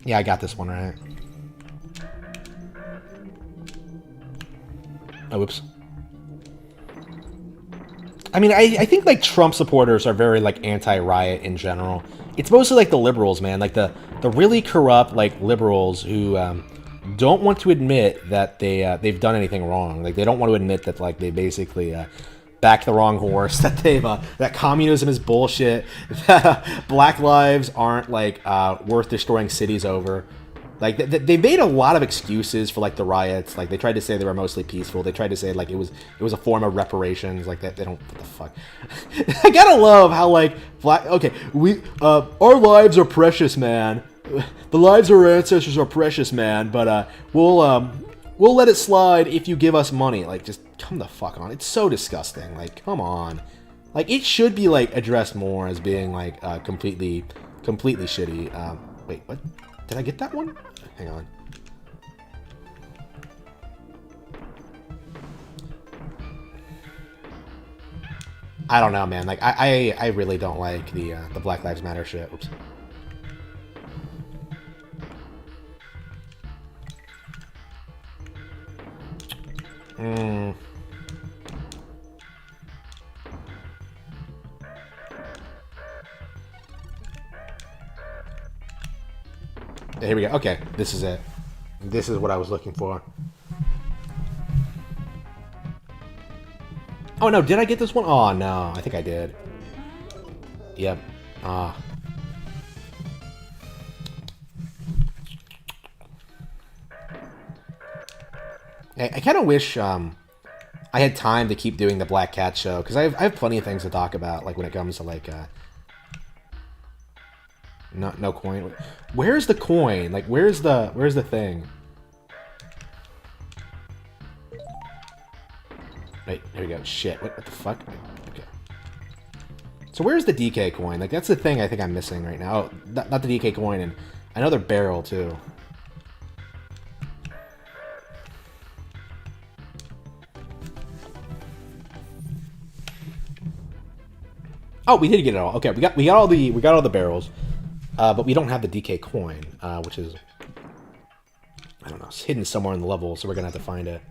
Yeah, I got this one right. Oh, whoops. I mean, I think, like, Trump supporters are very, like, anti-riot in general. It's mostly, like, the liberals, man. Like, the really corrupt, like, liberals who don't want to admit that they've done anything wrong. Like, they don't want to admit that, like, they basically backed the wrong horse, that that communism is bullshit, that black lives aren't, like, worth destroying cities over. Like, they made a lot of excuses for, like, the riots. Like, they tried to say they were mostly peaceful. They tried to say, like, it was a form of reparations. Like, that they don't, what the fuck. I gotta love how, like, okay, our lives are precious, man. The lives of our ancestors are precious, man. But we'll let it slide if you give us money. Like, just come the fuck on. It's so disgusting. Like, come on. Like, it should be, like, addressed more as being, like, completely shitty. Wait, what? Did I get that one? Hang on. I don't know, man. Like, I really don't like the Black Lives Matter shit. Oops. Here we go. Okay, this is it. This is what I was looking for. Oh no, did I get this one? Oh no, I think I did. Yep. Ah. I kind of wish I had time to keep doing the Black Cat show, because I have plenty of things to talk about, like when it comes to like no coin. Where's the coin? Like where's the thing? Wait, there we go. Shit, what the fuck? Okay. So where's the DK coin? Like that's the thing I think I'm missing right now. Oh, not the DK coin, and another barrel too. Oh, we did get it all. Okay, we got all the barrels, but we don't have the DK coin, which is, I don't know, it's hidden somewhere in the level, so we're gonna have to find it.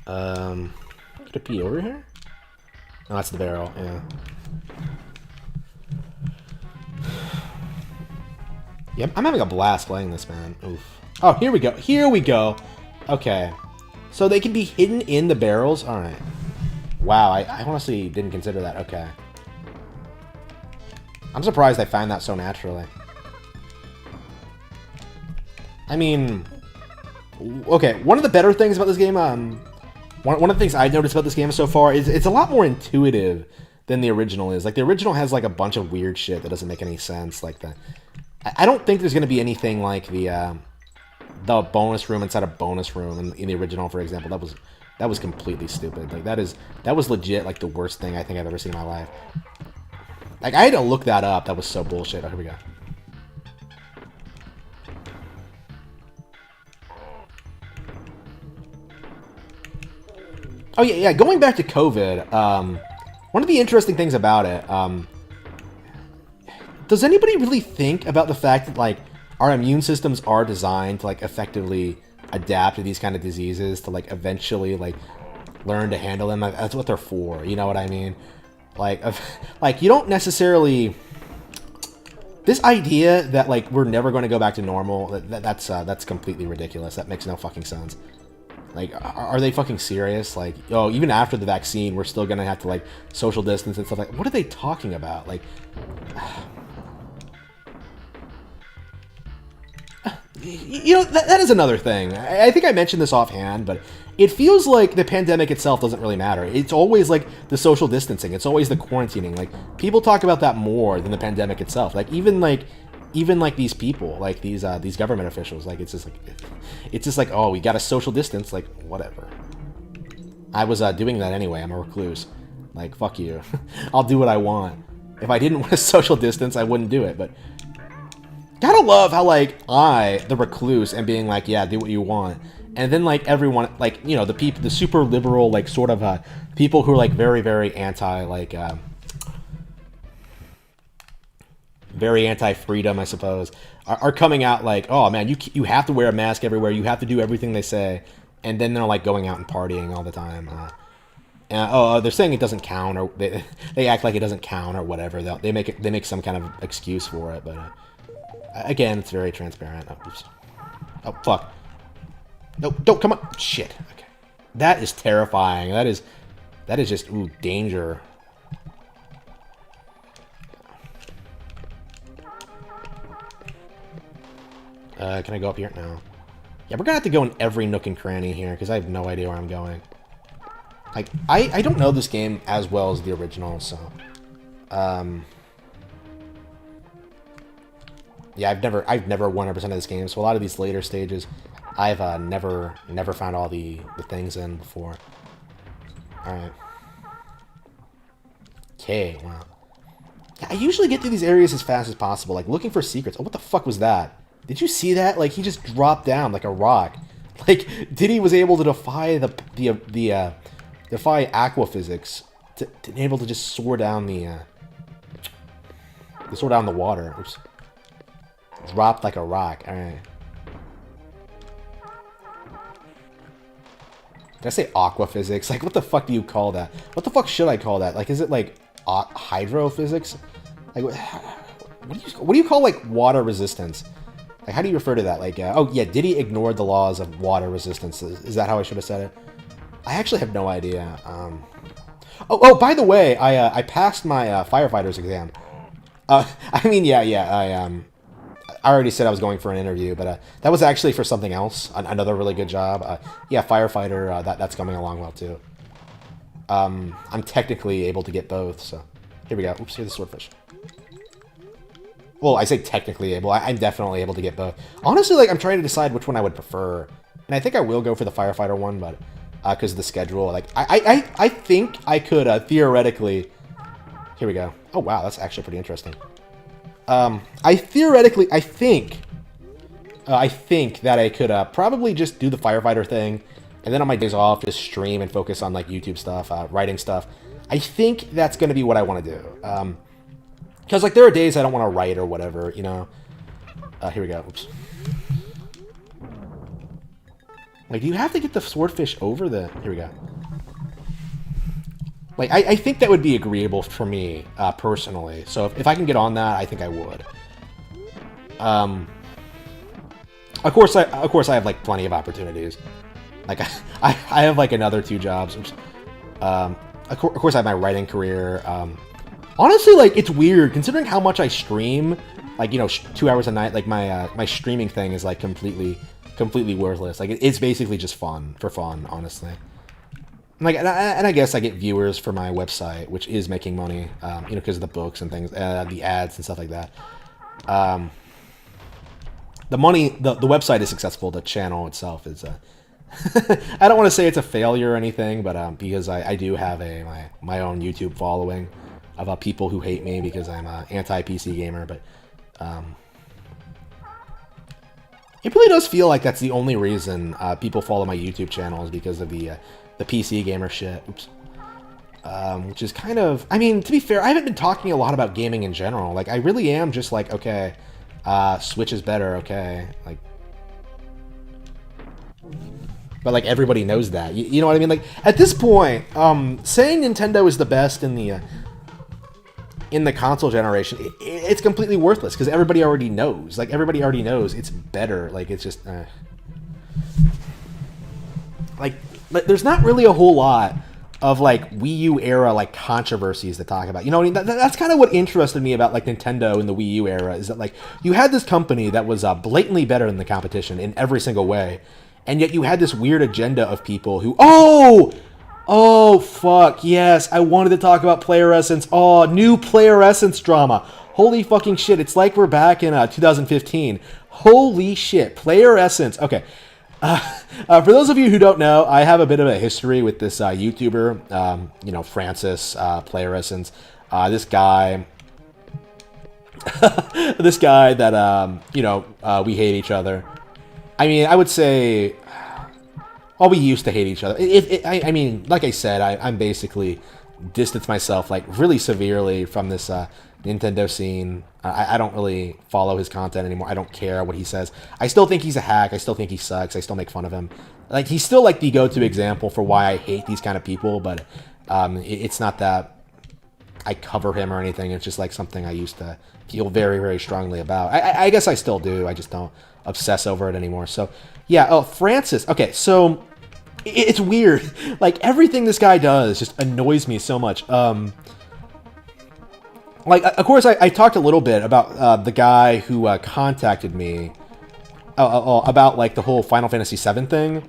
Could it be over here? No, that's the barrel. Yeah. Yep, I'm having a blast playing this, man. Oof. Oh, here we go. Here we go. Okay, so they can be hidden in the barrels. All right. Wow, I honestly didn't consider that. Okay. I'm surprised I found that so naturally. I mean, okay, one of the better things about this game, one of the things I've noticed about this game so far is it's a lot more intuitive than the original is. Like, the original has, like, a bunch of weird shit that doesn't make any sense. Like, I don't think there's going to be anything like the bonus room inside a bonus room in the original, for example. That was completely stupid. Like, that was legit, like, the worst thing I think I've ever seen in my life. Like, I had to look that up. That was so bullshit. Oh, here we go. Oh, yeah. Going back to COVID, one of the interesting things about it, does anybody really think about the fact that, like, our immune systems are designed to, like, effectively adapt to these kind of diseases, to, like, eventually, like, learn to handle them? Like, that's what they're for. You know what I mean? Like you don't necessarily... This idea that, like, we're never going to go back to normal, that's completely ridiculous. That makes no fucking sense. Like, are they fucking serious? Like, oh, even after the vaccine, we're still going to have to, like, social distance and stuff like... What are they talking about? Like... You know, that is another thing. I think I mentioned this offhand, but it feels like the pandemic itself doesn't really matter. It's always, like, the social distancing. It's always the quarantining. Like, people talk about that more than the pandemic itself. Like, even these people, like, these government officials, like, it's just like, oh, we got a social distance. Like, whatever. I was doing that anyway. I'm a recluse. Like, fuck you. I'll do what I want. If I didn't want to social distance, I wouldn't do it, but... Gotta love how, like, the recluse, am being like, yeah, do what you want. And then, like, everyone, like, you know, the super liberal, like, sort of, people who are, like, very, very anti, like, very anti-freedom, I suppose, are coming out like, oh, man, you have to wear a mask everywhere, you have to do everything they say, and then they're, like, going out and partying all the time. They're saying it doesn't count, or they act like it doesn't count, or whatever. They make some kind of excuse for it, but... Again, it's very transparent. Oh, oops. Oh, fuck. No, don't, come on. Shit. Okay. That is terrifying. That is just, ooh, danger. Can I go up here? No. Yeah, we're gonna have to go in every nook and cranny here, because I have no idea where I'm going. Like, I don't know this game as well as the original, so... Yeah, I've never 100% of this game, so a lot of these later stages, I've never found all the things in before. Alright. Okay, wow. Yeah, I usually get through these areas as fast as possible, like looking for secrets. Oh, what the fuck was that? Did you see that? Like, he just dropped down like a rock. Like, Diddy was able to defy defy aqua physics to able to just soar down the water. Oops. Dropped like a rock. Alright. Did I say aqua physics? Like, what the fuck do you call that? What the fuck should I call that? Like, is it like hydrophysics? Like, what do you call, like, water resistance? Like, how do you refer to that? Like, oh yeah, Diddy ignored the laws of water resistance. Is that how I should have said it? I actually have no idea. By the way, I passed my firefighter's exam. I mean, I already said I was going for an interview, but that was actually for something else, another really good job. Yeah, firefighter, that's coming along well too. I'm technically able to get both, so here we go. Oops, here's the swordfish. Well, I say technically able. I'm definitely able to get both. Honestly, like, I'm trying to decide which one I would prefer, and I think I will go for the firefighter one, but because of the schedule, like, I think I could theoretically. Here we go. Oh wow, that's actually pretty interesting. I think that I could probably just do the firefighter thing, and then on my days off, just stream and focus on like YouTube stuff, writing stuff. I think that's going to be what I want to do. Because like there are days I don't want to write or whatever, you know. Here we go. Oops. Like, do you have to get the swordfish over the? Here we go. Like, I think that would be agreeable for me, personally. So if I can get on that, I think I would. Of course I have, like, plenty of opportunities. Like, I have, like, another 2 jobs. Oops. Of course I have my writing career. Honestly, like, it's weird, considering how much I stream, like, you know, 2 hours a night, like, my streaming thing is, like, completely worthless. Like, it's basically just for fun, honestly. Like, and I guess I get viewers for my website, which is making money, you know, because of the books and things, the ads and stuff like that. The website is successful. The channel itself is, I don't want to say it's a failure or anything, but because I do have my own YouTube following of people who hate me because I'm an anti-PC gamer, but it really does feel like that's the only reason people follow my YouTube channel is because of the PC gamer shit. Oops. Which is kind of, I mean, to be fair, I haven't been talking a lot about gaming in general. Like, I really am just like, okay, Switch is better, okay, like, but like everybody knows that. You know what I mean? Like, at this point, saying Nintendo is the best in the console generation, it's completely worthless because everybody already knows. Like, everybody already knows it's better. Like, it's just like there's not really a whole lot of like Wii U era like controversies to talk about. You know what I mean? That's kind of what interested me about like Nintendo in the Wii U era, is that like you had this company that was blatantly better than the competition in every single way, and yet you had this weird agenda of people who oh fuck yes, I wanted to talk about Player Essence. Oh, new Player Essence drama. Holy fucking shit! It's like we're back in 2015. Holy shit, Player Essence. Okay. For those of you who don't know, I have a bit of a history with this YouTuber, you know, Francis, Player Essence. This guy, this guy that, you know, we hate each other. I mean, I would say, well, we used to hate each other. I mean, like I said, I'm basically distanced myself, like, really severely from this Nintendo scene. I don't really follow his content anymore. I don't care what he says. I still think he's a hack. I still think he sucks. I still make fun of him. Like, he's still like the go-to example for why I hate these kind of people, but it's not that I cover him or anything. It's just like something I used to feel very, very strongly about. I guess I still do. I just don't obsess over it anymore. So, yeah. Oh, Francis. Okay, so it's weird. Like, everything this guy does just annoys me so much. Like, of course, I talked a little bit about the guy who contacted me about, like, the whole Final Fantasy VII thing.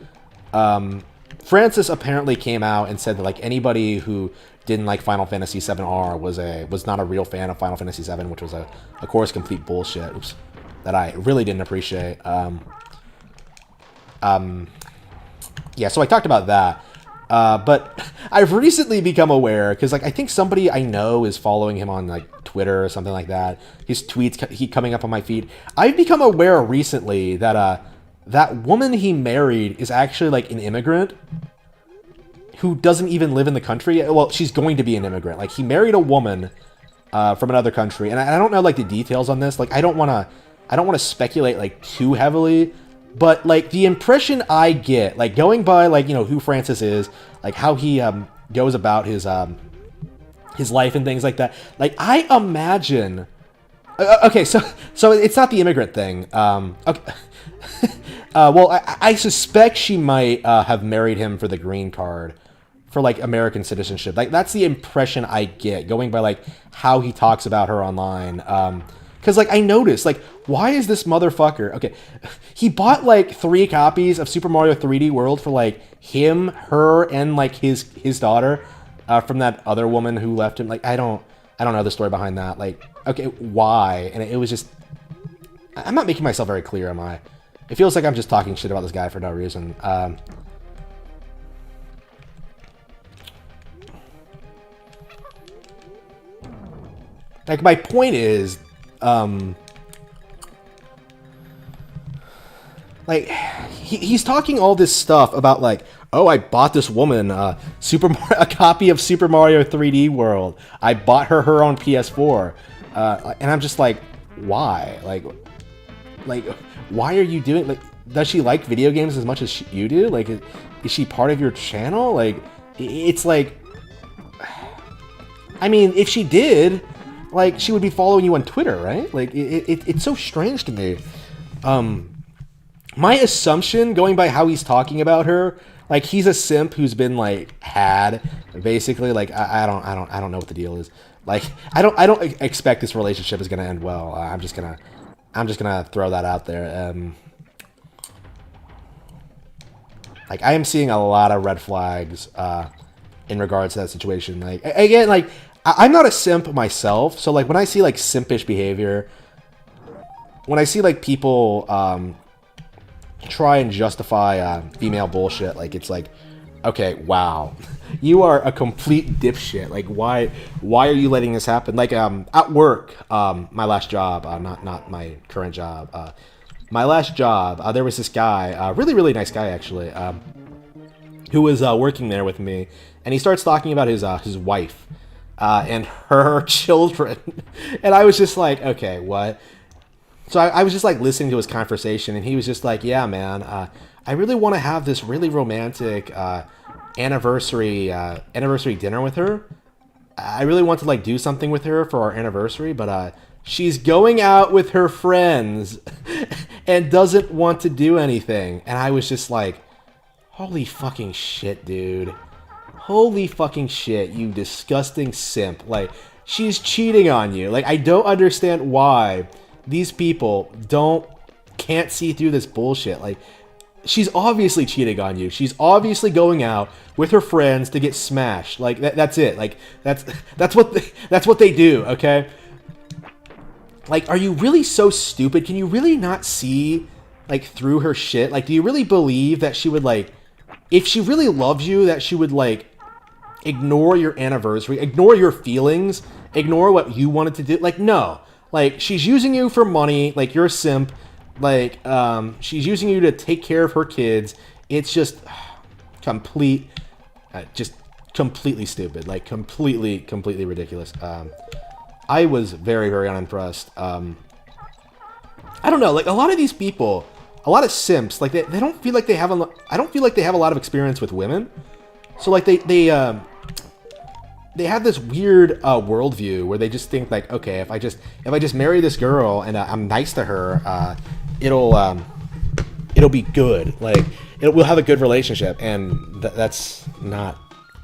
Francis apparently came out and said that, like, anybody who didn't like Final Fantasy VII-R was not a real fan of Final Fantasy VII, which was, of course, complete bullshit. Oops. That I really didn't appreciate. Yeah, so I talked about that. But I've recently become aware, because like I think somebody I know is following him on like Twitter or something like that. His tweets keep coming up on my feed. I've become aware recently that that woman he married is actually like an immigrant who doesn't even live in the country. Well, she's going to be an immigrant. Like, he married a woman from another country, and I don't know like the details on this. Like, I don't want to speculate like too heavily. But, like, the impression I get, like, going by, like, you know, who Francis is, like, how he goes about his life and things like that, like, I imagine... okay, so it's not the immigrant thing. Okay. Well, I suspect she might have married him for the green card for like American citizenship. Like that's the impression I get going by like how he talks about her online. Because like I noticed, like, why is this motherfucker? Okay, he bought like 3 copies of Super Mario 3D World for like him, her, and like his daughter from that other woman who left him. Like I don't know the story behind that. Like okay, why? And it was just I'm not making myself very clear, am I? It feels like I'm just talking shit about this guy for no reason. Like my point is, like he's talking all this stuff about like, oh, I bought this woman a copy of Super Mario 3D World. I bought her own PS4, and I'm just like, why? Like, why are you doing? Like, does she like video games as much as you do? Like, is she part of your channel? Like, it's like, I mean, if she did, like, she would be following you on Twitter, right? Like, it's so strange to me. My assumption, going by how he's talking about her, like he's a simp who's been like had, basically. Like I don't know what the deal is. Like I don't expect this relationship is gonna end well. I'm just gonna throw that out there. Like I am seeing a lot of red flags in regards to that situation. Like again, like I'm not a simp myself, so like when I see like simpish behavior, when I see like people try and justify female bullshit, like it's like, okay, wow, you are a complete dipshit. Like why are you letting this happen? Like at work, my last job, not my current job, my last job, there was this guy, really nice guy actually, who was working there with me, and he starts talking about his wife and her children, and I was just like, okay, what? So I was just like listening to his conversation, and he was just like, yeah, man, I really want to have this really romantic anniversary dinner with her. I really want to like do something with her for our anniversary, but she's going out with her friends and doesn't want to do anything. And I was just like, holy fucking shit, dude. Holy fucking shit, you disgusting simp. Like, she's cheating on you. Like, I don't understand why these people can't see through this bullshit. Like, she's obviously cheating on you. She's obviously going out with her friends to get smashed. Like that's it. Like that's what they do. Okay. Like, are you really so stupid? Can you really not see like through her shit? Like, do you really believe that she would like, if she really loves you, that she would like ignore your anniversary, ignore your feelings, ignore what you wanted to do? Like, no. Like, she's using you for money. Like, you're a simp. Like, she's using you to take care of her kids. It's just just completely stupid. Like, completely ridiculous. I was very unimpressed. I don't know. Like, a lot of these people, a lot of simps, like, they don't feel like they have I don't feel like they have a lot of experience with women. So, like, they have this weird worldview where they just think like, okay, if I just marry this girl and I'm nice to her, it'll be good. Like we'll have a good relationship, and that's not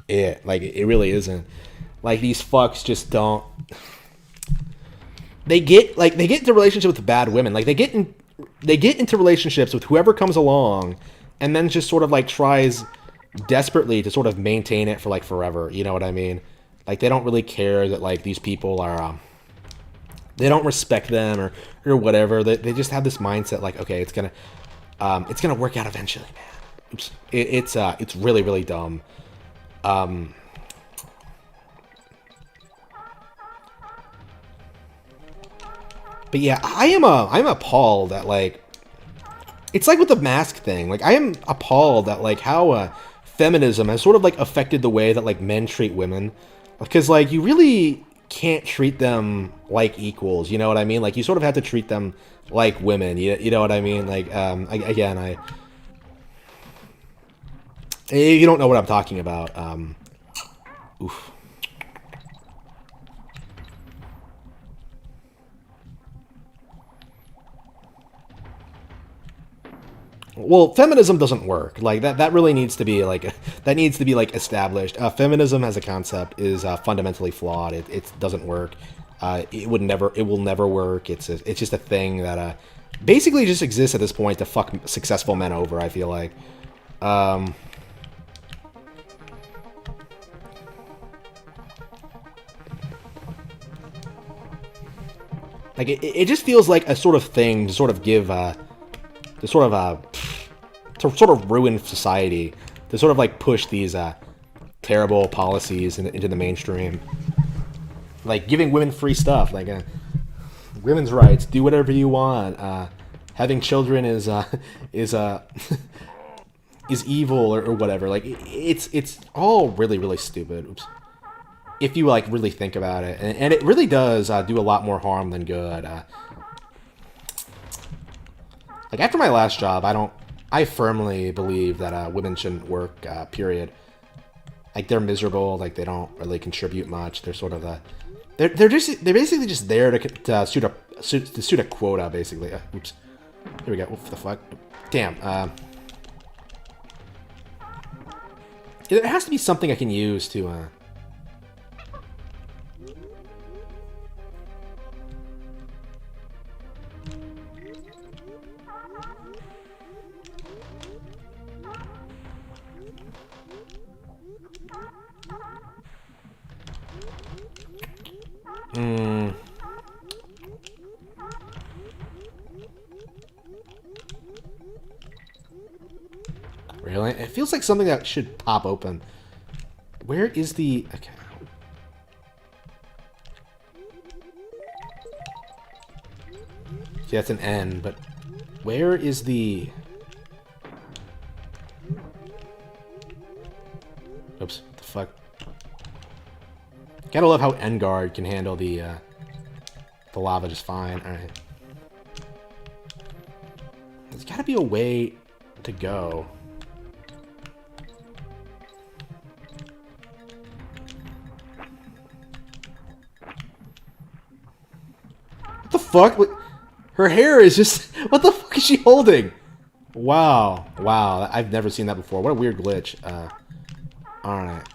it. Like it really isn't. Like these fucks just don't. They get into relationships with bad women. Like they get into relationships with whoever comes along, and then just sort of like tries desperately to sort of maintain it for like forever. You know what I mean? Like, they don't really care that, like, these people are, they don't respect them or whatever. They just have this mindset, like, okay, it's gonna work out eventually, man. Oops. It's really dumb. But yeah, I'm appalled at, like, it's like with the mask thing. Like, I am appalled at, like, how, feminism has sort of, like, affected the way that, like, men treat women. Because, like, you really can't treat them like equals, you know what I mean? Like, you sort of have to treat them like women, you know what I mean? Like, again, you don't know what I'm talking about. Oof. Well, feminism doesn't work. Like that really needs to be like that needs to be like established. Feminism as a concept is fundamentally flawed. It doesn't work. It will never work. It's just a thing that basically just exists at this point to fuck successful men over. I feel like. Like it just feels like a sort of thing to sort of give to sort of ruin society, to sort of like push these terrible policies into the mainstream, like giving women free stuff, like women's rights, do whatever you want. Having children is is is evil or whatever. Like it's all really stupid. Oops. If you like really think about it, and it really does do a lot more harm than good. Like after my last job, I firmly believe that women shouldn't work. Period. Like they're miserable. Like they don't really contribute much. They're sort of they're basically just there to suit a quota basically. Oops. Here we go. What the fuck? Damn. There has to be something I can use to. Really? It feels like something that should pop open. Where is the... Okay. See, that's an N, but where is the... Oops, what the fuck? Gotta love how Enguarde can handle the lava just fine. Alright. There's gotta be a way to go. What the fuck? Her hair is just... What the fuck is she holding? Wow. Wow. I've never seen that before. What a weird glitch. Alright.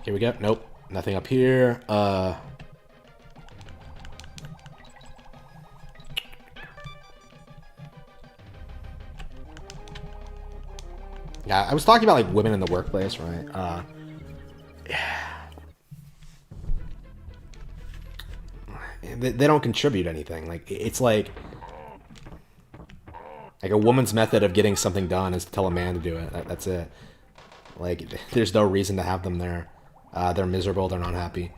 Here we go. Nope. Nothing up here. Yeah, I was talking about like women in the workplace, right? They don't contribute anything. Like it's like a woman's method of getting something done is to tell a man to do it. That's it. Like there's no reason to have them there. They're miserable. They're not happy.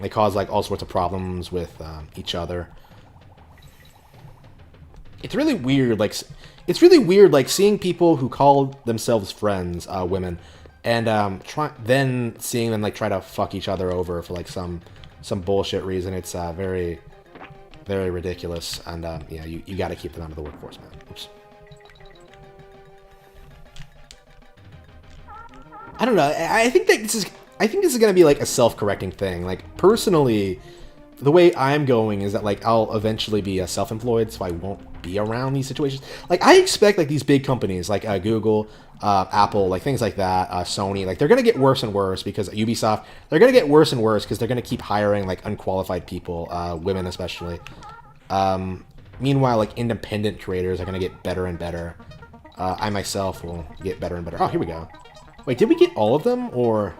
They cause like all sorts of problems with each other. It's really weird. Like it's really weird. Like seeing people who call themselves friends, women, and then seeing them like try to fuck each other over for like some bullshit reason. It's very, very ridiculous. And yeah, you got to keep them out of the workforce, man. Oops. I don't know. I think this is going to be like a self-correcting thing. Like personally, the way I'm going is that like I'll eventually be self-employed, so I won't be around these situations. Like I expect like these big companies like Google, Apple, like things like that, Sony, like they're going to get worse and worse because Ubisoft, they're going to get worse and worse because they're going to keep hiring like unqualified people, women especially. Meanwhile, like independent creators are going to get better and better. I myself will get better and better. Oh, here we go. Wait, did we get all of them, or...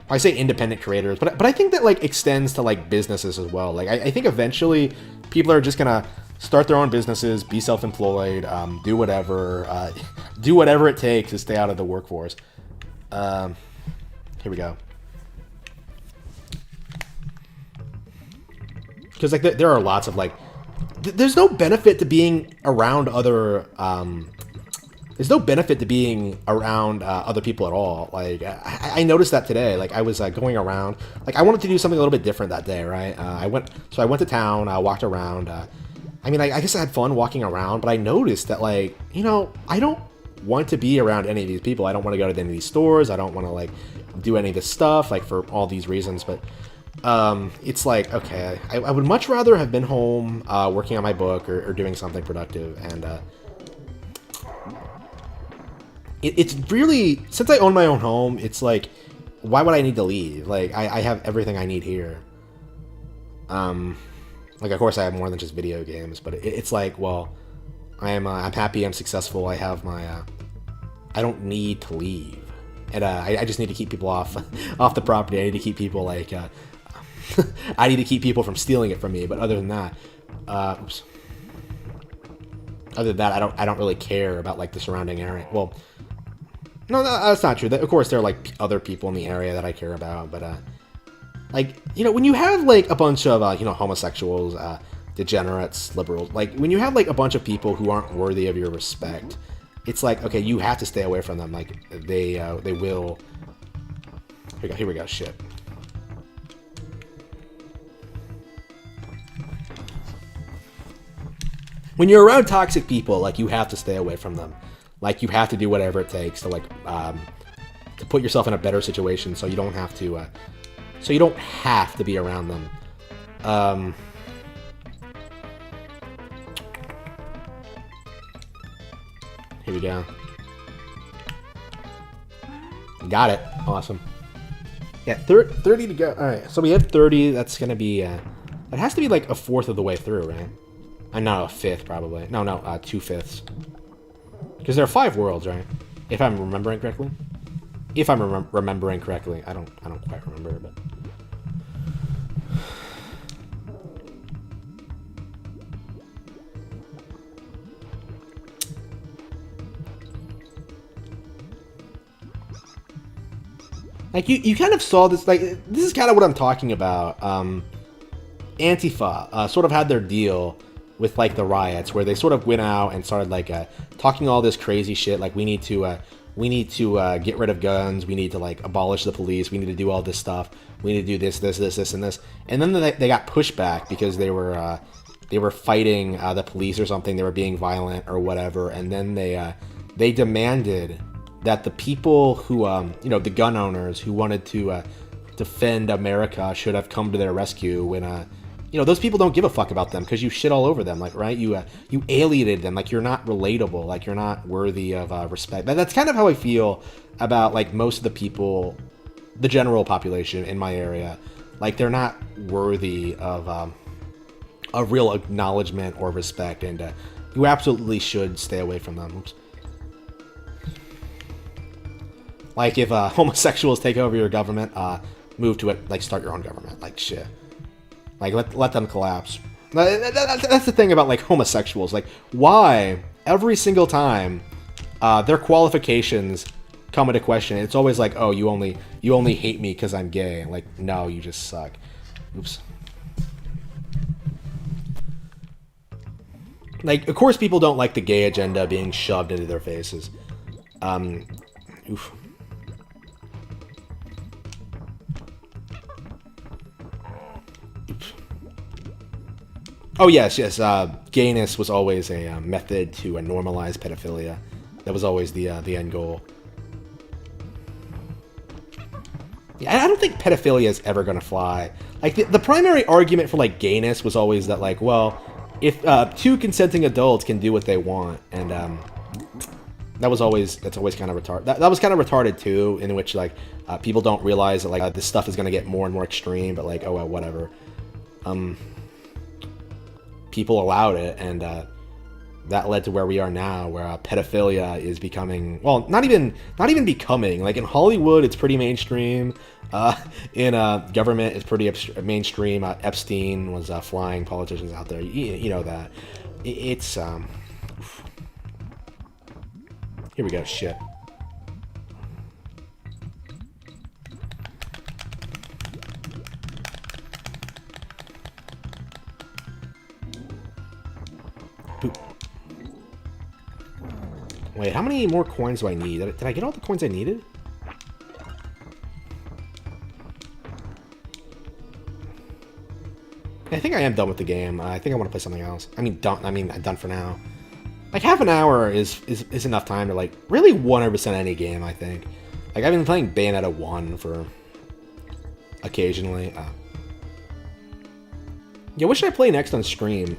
I say independent creators, but I think that, like, extends to, like, businesses as well. Like, I think eventually people are just gonna start their own businesses, be self-employed, do whatever it takes to stay out of the workforce. Here we go. Because, like, there are lots of, like... There's no benefit to being around other... There's no benefit to being around other people at all. Like, I noticed that today. Like, I was going around. Like, I wanted to do something a little bit different that day, right? I went to town. I walked around. I mean, I guess I had fun walking around, but I noticed that, like, you know, I don't want to be around any of these people. I don't want to go to any of these stores. I don't want to like do any of this stuff, like for all these reasons. But it's like, okay, I would much rather have been home working on my book or doing something productive. And it's really, since I own my own home, it's like, why would I need to leave? Like, I have everything I need here. Like, of course, I have more than just video games, but it's like, well, I'm happy, I'm successful, I have my, I don't need to leave. And I just need to keep people off the property. I need to keep people, like, I need to keep people from stealing it from me. But other than that, oops. Other than that, I don't really care about, like, the surrounding area. Well, no, that's not true. Of course, there are, like, other people in the area that I care about, but, like, you know, when you have, like, a bunch of, you know, homosexuals, degenerates, liberals, like, when you have, like, a bunch of people who aren't worthy of your respect, it's like, okay, you have to stay away from them. Like, they will... Here we go, shit. When you're around toxic people, like, you have to stay away from them. Like, you have to do whatever it takes to, like, to put yourself in a better situation so you don't have to, be around them. Here we go. Got it. Awesome. Yeah, 30 to go. Alright, so we have 30. That's going to be, it has to be like a fourth of the way through, right? No, a fifth, probably. No, 2/5. Because there are 5 worlds, right? If I'm remembering correctly. If I'm remembering correctly. I don't quite remember, but... Like, you kind of saw this, like, this is kind of what I'm talking about. Antifa sort of had their deal with, like, the riots, where they sort of went out and started, like, talking all this crazy shit, like, we need to get rid of guns, we need to, like, abolish the police, we need to do all this stuff, we need to do this, and this. And then they got pushed back because they were fighting the police or something, they were being violent or whatever, and then they demanded that the people who, you know, the gun owners who wanted to defend America should have come to their rescue when, you know, those people don't give a fuck about them because you shit all over them, like, right? You alienated them, like, you're not relatable, like, you're not worthy of respect. That's kind of how I feel about, like, most of the people, the general population in my area. Like, they're not worthy of a real acknowledgement or respect, and you absolutely should stay away from them. Oops. Like, if homosexuals take over your government, move to it, like, start your own government, like, shit. Like, let them collapse. That's the thing about, like, homosexuals. Like, why, every single time, their qualifications come into question, it's always like, oh, you only hate me because I'm gay. Like, no, you just suck. Oops. Like, of course people don't like the gay agenda being shoved into their faces. Oof. Oh, yes. Gayness was always a method to normalize pedophilia. That was always the end goal. Yeah, I don't think pedophilia is ever going to fly. Like, the primary argument for, like, gayness was always that, like, well, if 2 consenting adults can do what they want, and that's always kind of retarded. That was kind of retarded, too, in which, like, people don't realize that, like, this stuff is going to get more and more extreme, but, like, oh, well, whatever. People allowed it, and that led to where we are now, where pedophilia is becoming, well, not even becoming. Like, in Hollywood, it's pretty mainstream. In government, it's pretty mainstream. Epstein was flying politicians out there. You know that. It's here we go. Shit. Wait, how many more coins do I need? Did I get all the coins I needed? I think I am done with the game. I think I want to play something else. I'm done for now. like half an hour is enough time to like really 100% any game, I think. Like I've been playing Bayonetta 1 for occasionally. Yeah, what should I play next on stream?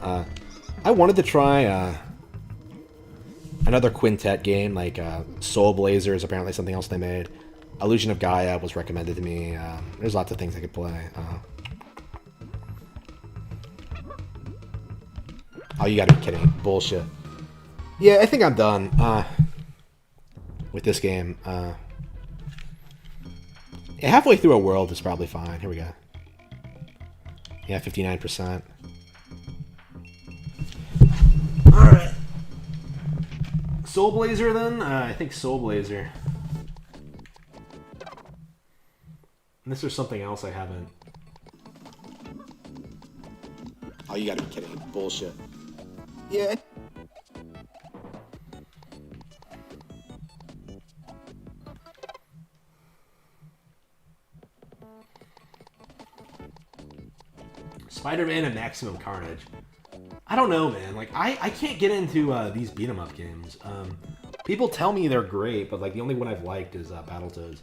I wanted to try another Quintet game, like Soul Blazer is apparently something else they made. Illusion of Gaia was recommended to me. There's lots of things I could play. Oh, you gotta be kidding. Bullshit. Yeah, I think I'm done with this game. Yeah, halfway through a world is probably fine. Here we go. Yeah, 59%. Alright. Soul Blazer then? I think Soul Blazer. Unless there's something else I haven't. Oh, you gotta be kidding. Bullshit. Yeah. Spider-Man and Maximum Carnage. I don't know, man. Like, I can't get into these beat-em-up games. People tell me they're great, but like the only one I've liked is Battletoads.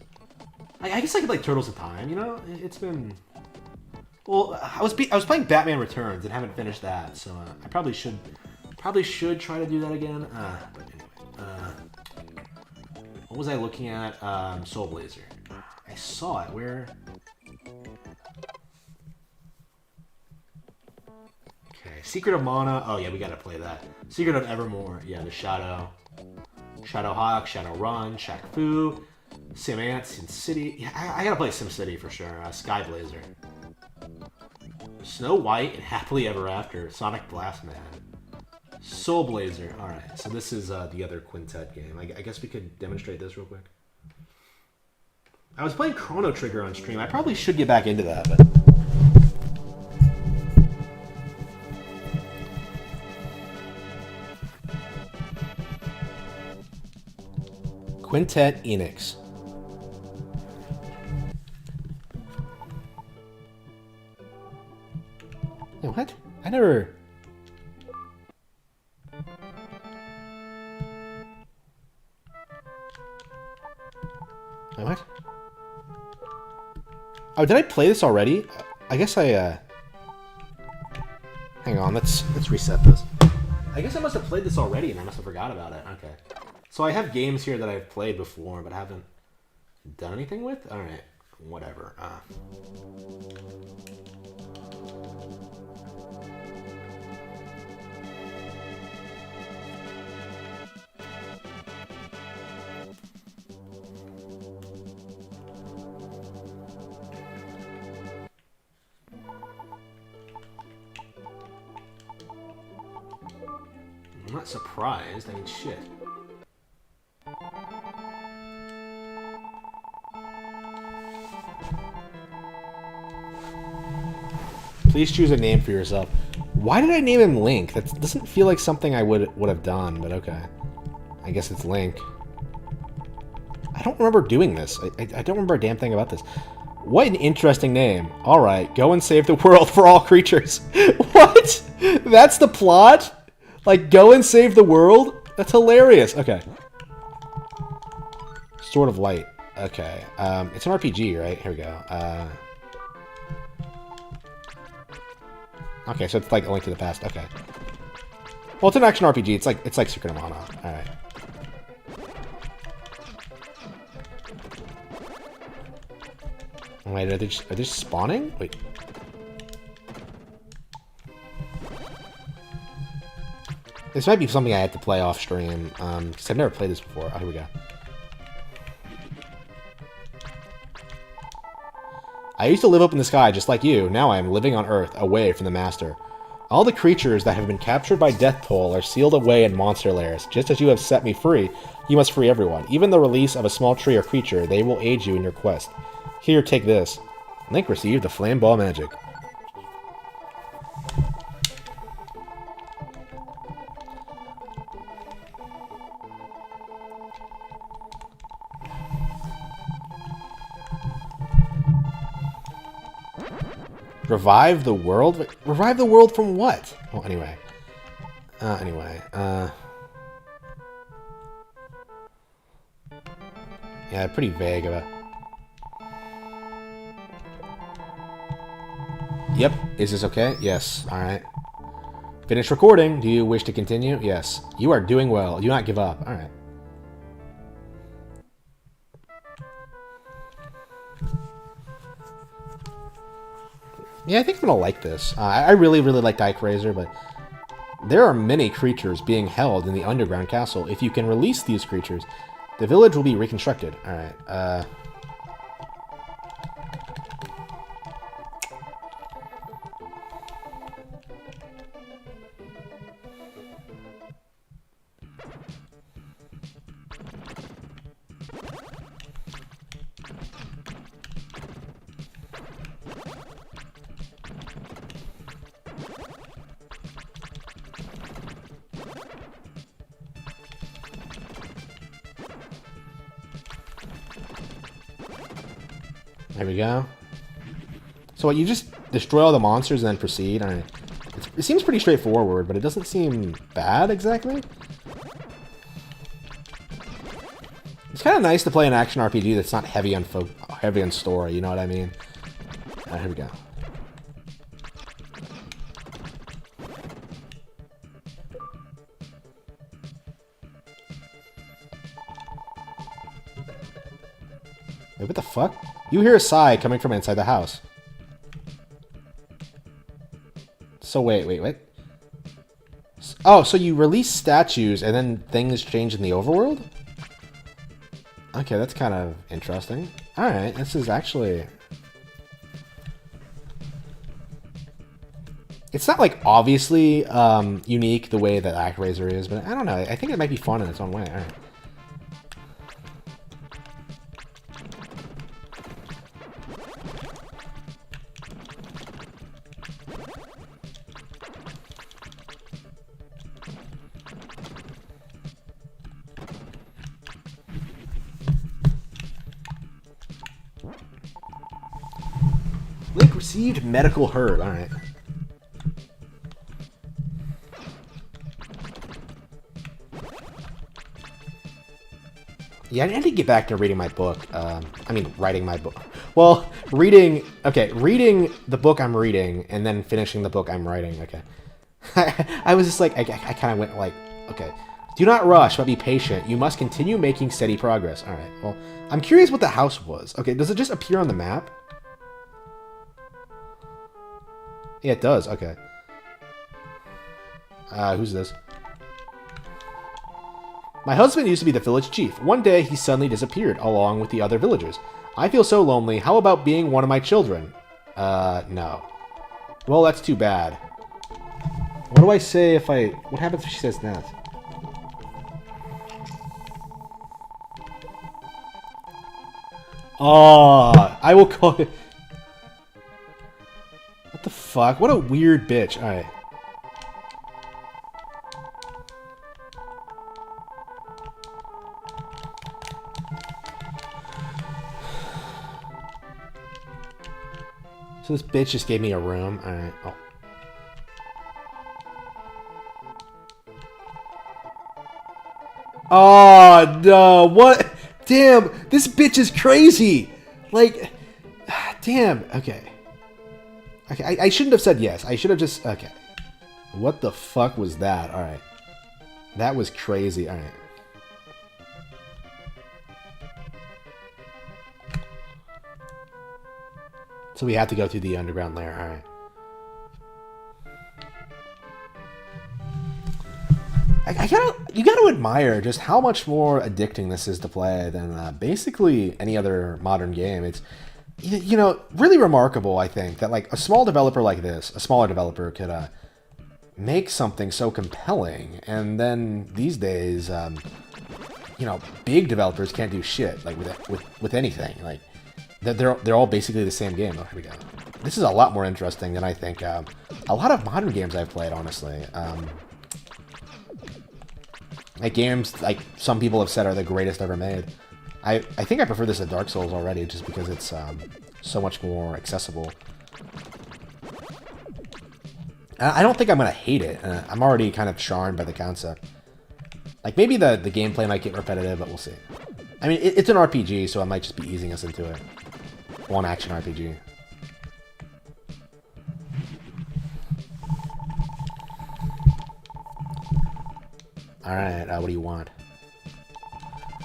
I guess I could like Turtles in Time. You know, it's been. Well, I was playing Batman Returns and haven't finished that, so I probably should try to do that again. But anyway, what was I looking at? Soul Blazer. I saw it. Where? Okay, Secret of Mana. Oh yeah, we gotta play that. Secret of Evermore. Yeah, the Shadow Hawk, Shadow Run, Shaq Fu, Sim Ant, Sin City. Yeah, I gotta play Sim City for sure. Sky Blazer. Snow White and Happily Ever After. Sonic Blast Man. Soul Blazer. Alright, so this is the other Quintet game. I guess we could demonstrate this real quick. I was playing Chrono Trigger on stream. I probably should get back into that, but... Quintet Enix. Wait, what? I never... Wait, what? Oh, did I play this already? I guess I, Hang on, let's reset this. I guess I must have played this already and I must have forgot about it. Okay. So I have games here that I've played before but haven't done anything with? Alright, whatever. I'm not surprised. I mean, shit. Please choose a name for yourself. Why did I name him Link? That doesn't feel like something I would have done, but okay. I guess it's Link. I don't remember doing this. I don't remember a damn thing about this. What an interesting name. Alright, go and save the world for all creatures. What? That's the plot? Like, go and save the world? That's hilarious. Okay. Sword of Light. Okay. It's an RPG, right? Here we go. Okay, so it's like A Link to the Past. Okay. Well, it's an action RPG. It's like Secret of Mana. All right. Wait, are they just spawning? Wait. This might be something I have to play off stream, because I've never played this before. Oh, here we go. I used to live up in the sky just like you. Now I am living on Earth, away from the Master. All the creatures that have been captured by Death Toll are sealed away in monster lairs. Just as you have set me free, you must free everyone. Even the release of a small tree or creature, they will aid you in your quest. Here, take this. Link received the Flame Ball Magic. Revive the world? Revive the world from what? Well, anyway. Yeah, pretty vague about. Yep. Is this okay? Yes. All right. Finish recording. Do you wish to continue? Yes. You are doing well. Do not give up. All right. Yeah, I think I'm gonna like this. I really, really liked Ikerazor, but there are many creatures being held in the underground castle. If you can release these creatures, the village will be reconstructed. All right. There we go. So what, you just destroy all the monsters and then proceed? All right. It seems pretty straightforward, but it doesn't seem bad exactly. It's kind of nice to play an action RPG that's not heavy on story. You know what I mean? All right, here we go. Wait, what the fuck? You hear a sigh coming from inside the house. So wait. Oh, so you release statues and then things change in the overworld? Okay, that's kind of interesting. Alright, this is actually... It's not, like, obviously unique the way that Ikerazor is, but I don't know. I think it might be fun in its own way. Alright. Link received medical hurt. Alright. Yeah, I need to get back to reading my book. I mean, writing my book. Well, reading the book I'm reading and then finishing the book I'm writing. Okay. I was just like, I kind of went like, okay. Do not rush, but be patient. You must continue making steady progress. Alright, well, I'm curious what the house was. Okay, does it just appear on the map? Yeah, it does. Okay. Who's this? My husband used to be the village chief. One day, he suddenly disappeared, along with the other villagers. I feel so lonely. How about being one of my children? No. Well, that's too bad. What do I say if I... What happens if she says that? Oh, I will call it... What the fuck? What a weird bitch. Alright. So this bitch just gave me a room. Alright. Oh. Oh, no. What? Damn. This bitch is crazy. Like, damn. Okay. Okay, I shouldn't have said yes. I should have just... Okay. What the fuck was that? Alright. That was crazy. Alright. So we have to go through the underground lair. Alright. You gotta admire just how much more addicting this is to play than basically any other modern game. It's... You know, really remarkable, I think, that like a small developer like this, a smaller developer could make something so compelling, and then these days, you know, big developers can't do shit like with anything. Like they're all basically the same game. Oh, here we go. This is a lot more interesting than I think a lot of modern games I've played, honestly. Like games like some people have said are the greatest ever made. I think I prefer this to Dark Souls already, just because it's so much more accessible. I don't think I'm going to hate it. I'm already kind of charmed by the concept. Like, maybe the gameplay might get repetitive, but we'll see. I mean, it's an RPG, so I might just be easing us into it. One action RPG. Alright, what do you want?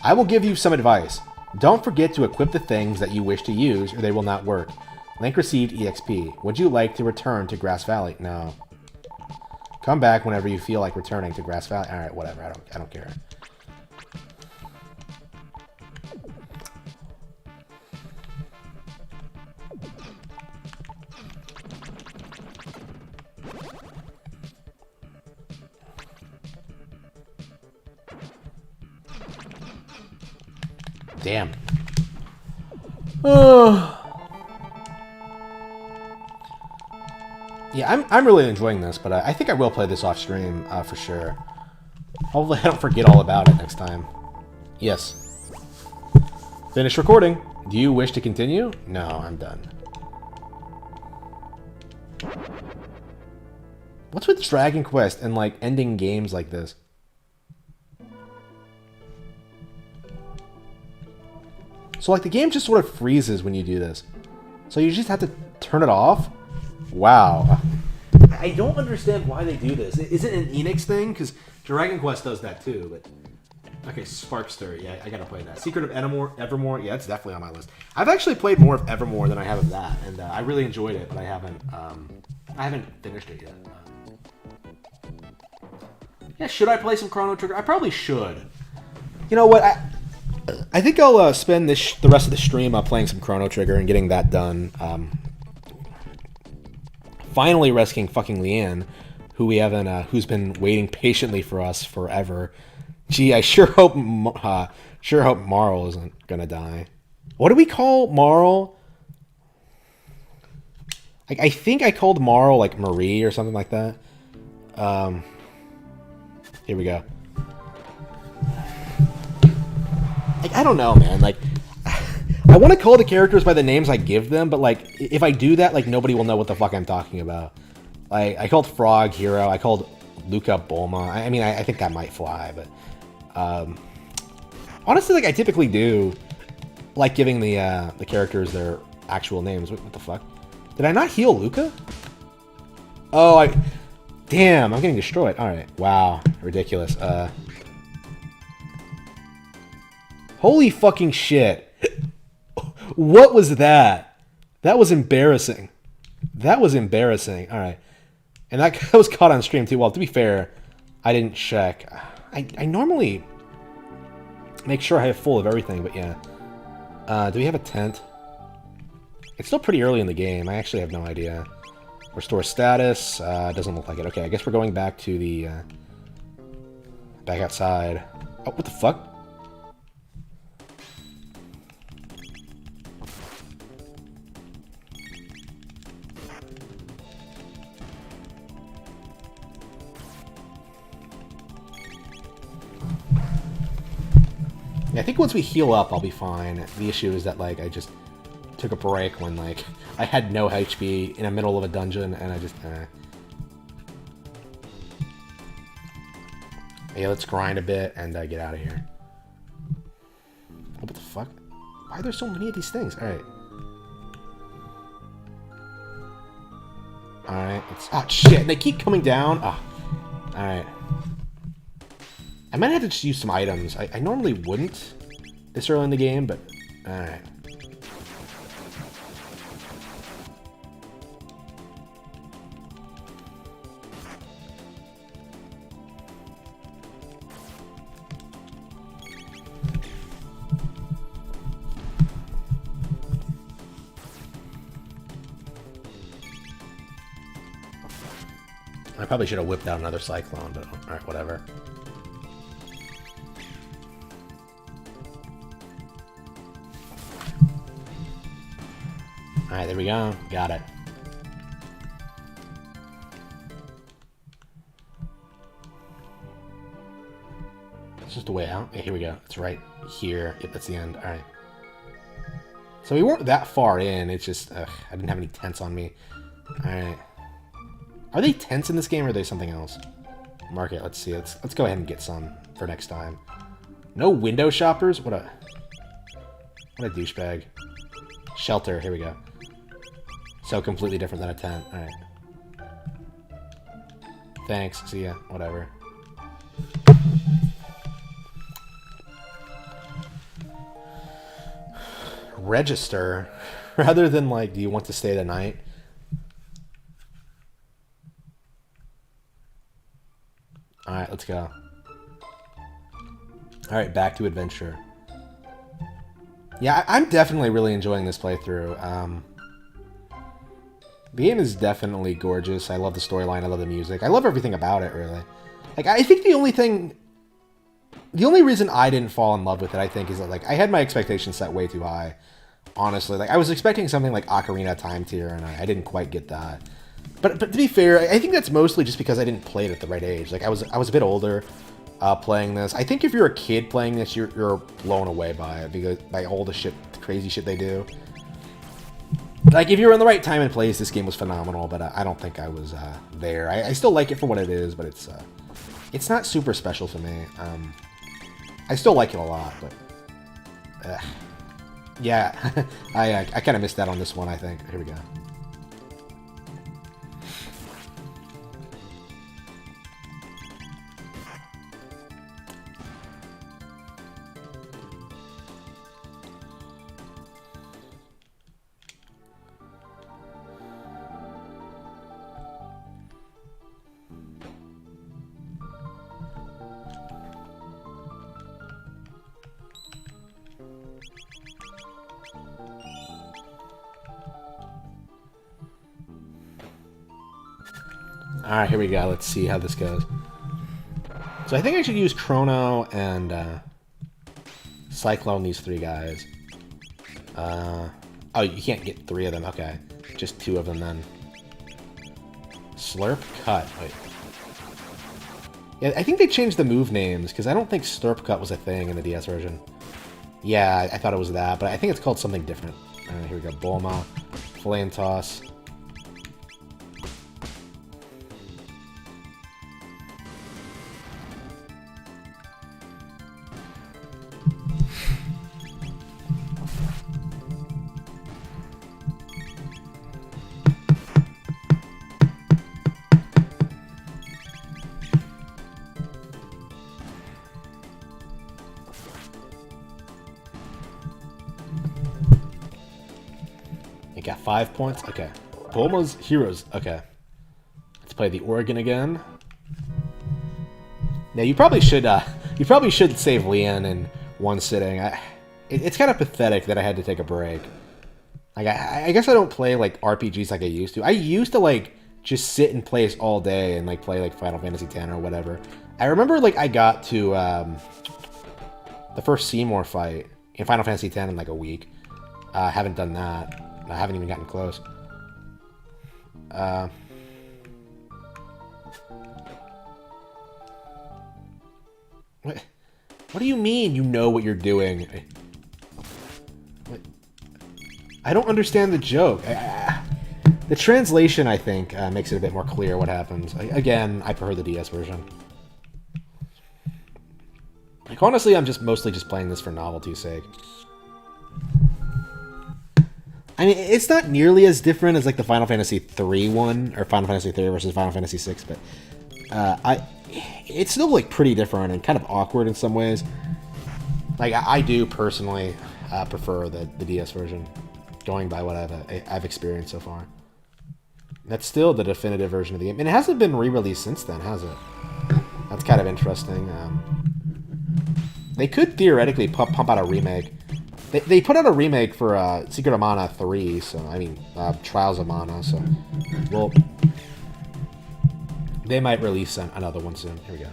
I will give you some advice. Don't forget to equip the things that you wish to use, or they will not work. Link received EXP. Would you like to return to Grass Valley? No. Come back whenever you feel like returning to Grass Valley. Alright, whatever. I don't care. Damn. Yeah, I'm really enjoying this, but I think I will play this off stream for sure. Hopefully I don't forget all about it next time. Yes. Finish recording. Do you wish to continue? No, I'm done. What's with Dragon Quest and, like, ending games like this? So, like, the game just sort of freezes when you do this. So you just have to turn it off? Wow. I don't understand why they do this. Is it an Enix thing? Because Dragon Quest does that too, but... Okay, Sparkster. Yeah, I gotta play that. Secret of Evermore. Yeah, it's definitely on my list. I've actually played more of Evermore than I have of that, and I really enjoyed it, but I haven't finished it yet. Yeah, should I play some Chrono Trigger? I probably should. You know what? I think I'll spend the rest of the stream playing some Chrono Trigger and getting that done. Finally rescuing fucking Leanne, who we haven't, who's been waiting patiently for us forever. Gee, I sure hope Marl isn't gonna die. What do we call Marl? I think I called Marl like Marie or something like that. Here we go. I don't know, man. Like, I want to call the characters by the names I give them, but like, if I do that, like, nobody will know what the fuck I'm talking about. Like, I called Frog Hero. I called Luca Bulma. I mean, I think that might fly, but honestly, like, I typically do like giving the characters their actual names. What the fuck? Did I not heal Luca? Oh, damn! I'm getting destroyed. All right. Wow. Ridiculous. Holy fucking shit. What was that? That was embarrassing. That was embarrassing. Alright. And that was caught on stream too. Well, to be fair, I didn't check. I normally make sure I have full of everything, but yeah. Do we have a tent? It's still pretty early in the game. I actually have no idea. Restore status. Doesn't look like it. Okay, I guess we're going back to the... back outside. Oh, what the fuck? Yeah, I think once we heal up, I'll be fine. The issue is that, like, I just took a break when, like, I had no HP in the middle of a dungeon, and I just, Yeah, let's grind a bit and get out of here. Oh, what the fuck? Why are there so many of these things? Alright. Alright, oh, shit, they keep coming down. Oh. Alright. I might have to just use some items. I normally wouldn't this early in the game, but... Alright. I probably should have whipped out another Cyclone, but alright, whatever. Alright, there we go. Got it. It's just a way out. Yeah, here we go. It's right here. Yep, that's the end. Alright. So we weren't that far in. It's just, I didn't have any tents on me. Alright. Are they tents in this game, or are they something else? Market, let's see. Let's go ahead and get some for next time. No window shoppers? What a... What a douchebag. Shelter, here we go. So completely different than a tent. Alright. Thanks, see ya. Whatever. Register? Rather than, like, do you want to stay the night? Alright, let's go. Alright, back to adventure. Yeah, I'm definitely really enjoying this playthrough. The game is definitely gorgeous. I love the storyline. I love the music. I love everything about it, really. Like, I think the only reason I didn't fall in love with it, I think, is that, like, I had my expectations set way too high. Honestly, like, I was expecting something like Ocarina of Time tier, and I didn't quite get that. But to be fair, I think that's mostly just because I didn't play it at the right age. Like, I was a bit older playing this. I think if you're a kid playing this, you're blown away by it, because by all the crazy shit they do. Like, if you were in the right time and place, this game was phenomenal, but I don't think I was there. I still like it for what it is, but it's not super special to me. I still like it a lot, but... yeah, I kind of missed that on this one, I think. Here we go. Alright, here we go. Let's see how this goes. So I think I should use Chrono and Cyclone, these three guys. Oh, you can't get three of them. Okay. Just two of them then. Slurp Cut. Wait. Yeah, I think they changed the move names, because I don't think Slurp Cut was a thing in the DS version. Yeah, I thought it was that, but I think it's called something different. Alright, here we go. Bulma. Flame Toss. Got 5 points. Okay. Bulma's Heroes. Okay. Let's play the Oregon again. Now you probably should save Leon in one sitting. It's kind of pathetic that I had to take a break. Like I guess I don't play like RPGs like I used to. I used to like just sit and play all day and like play like Final Fantasy X or whatever. I remember like I got to the first Seymour fight in Final Fantasy X in like a week. I haven't done that. I haven't even gotten close. What do you mean you know what you're doing? What? I don't understand the joke. The translation, I think, makes it a bit more clear what happens. Again, I prefer the DS version. Like, honestly, I'm mostly just playing this for novelty's sake. I mean, it's not nearly as different as like the Final Fantasy 3 one, or Final Fantasy 3 versus Final Fantasy 6, but it's still like pretty different and kind of awkward in some ways. Like I do personally prefer the DS version, going by what I've experienced so far. That's still the definitive version of the game, and it hasn't been re-released since then, has it? That's kind of interesting. They could theoretically pump out a remake. They put out a remake for Secret of Mana 3, so, I mean, Trials of Mana, so, well, they might release another one soon. Here we go.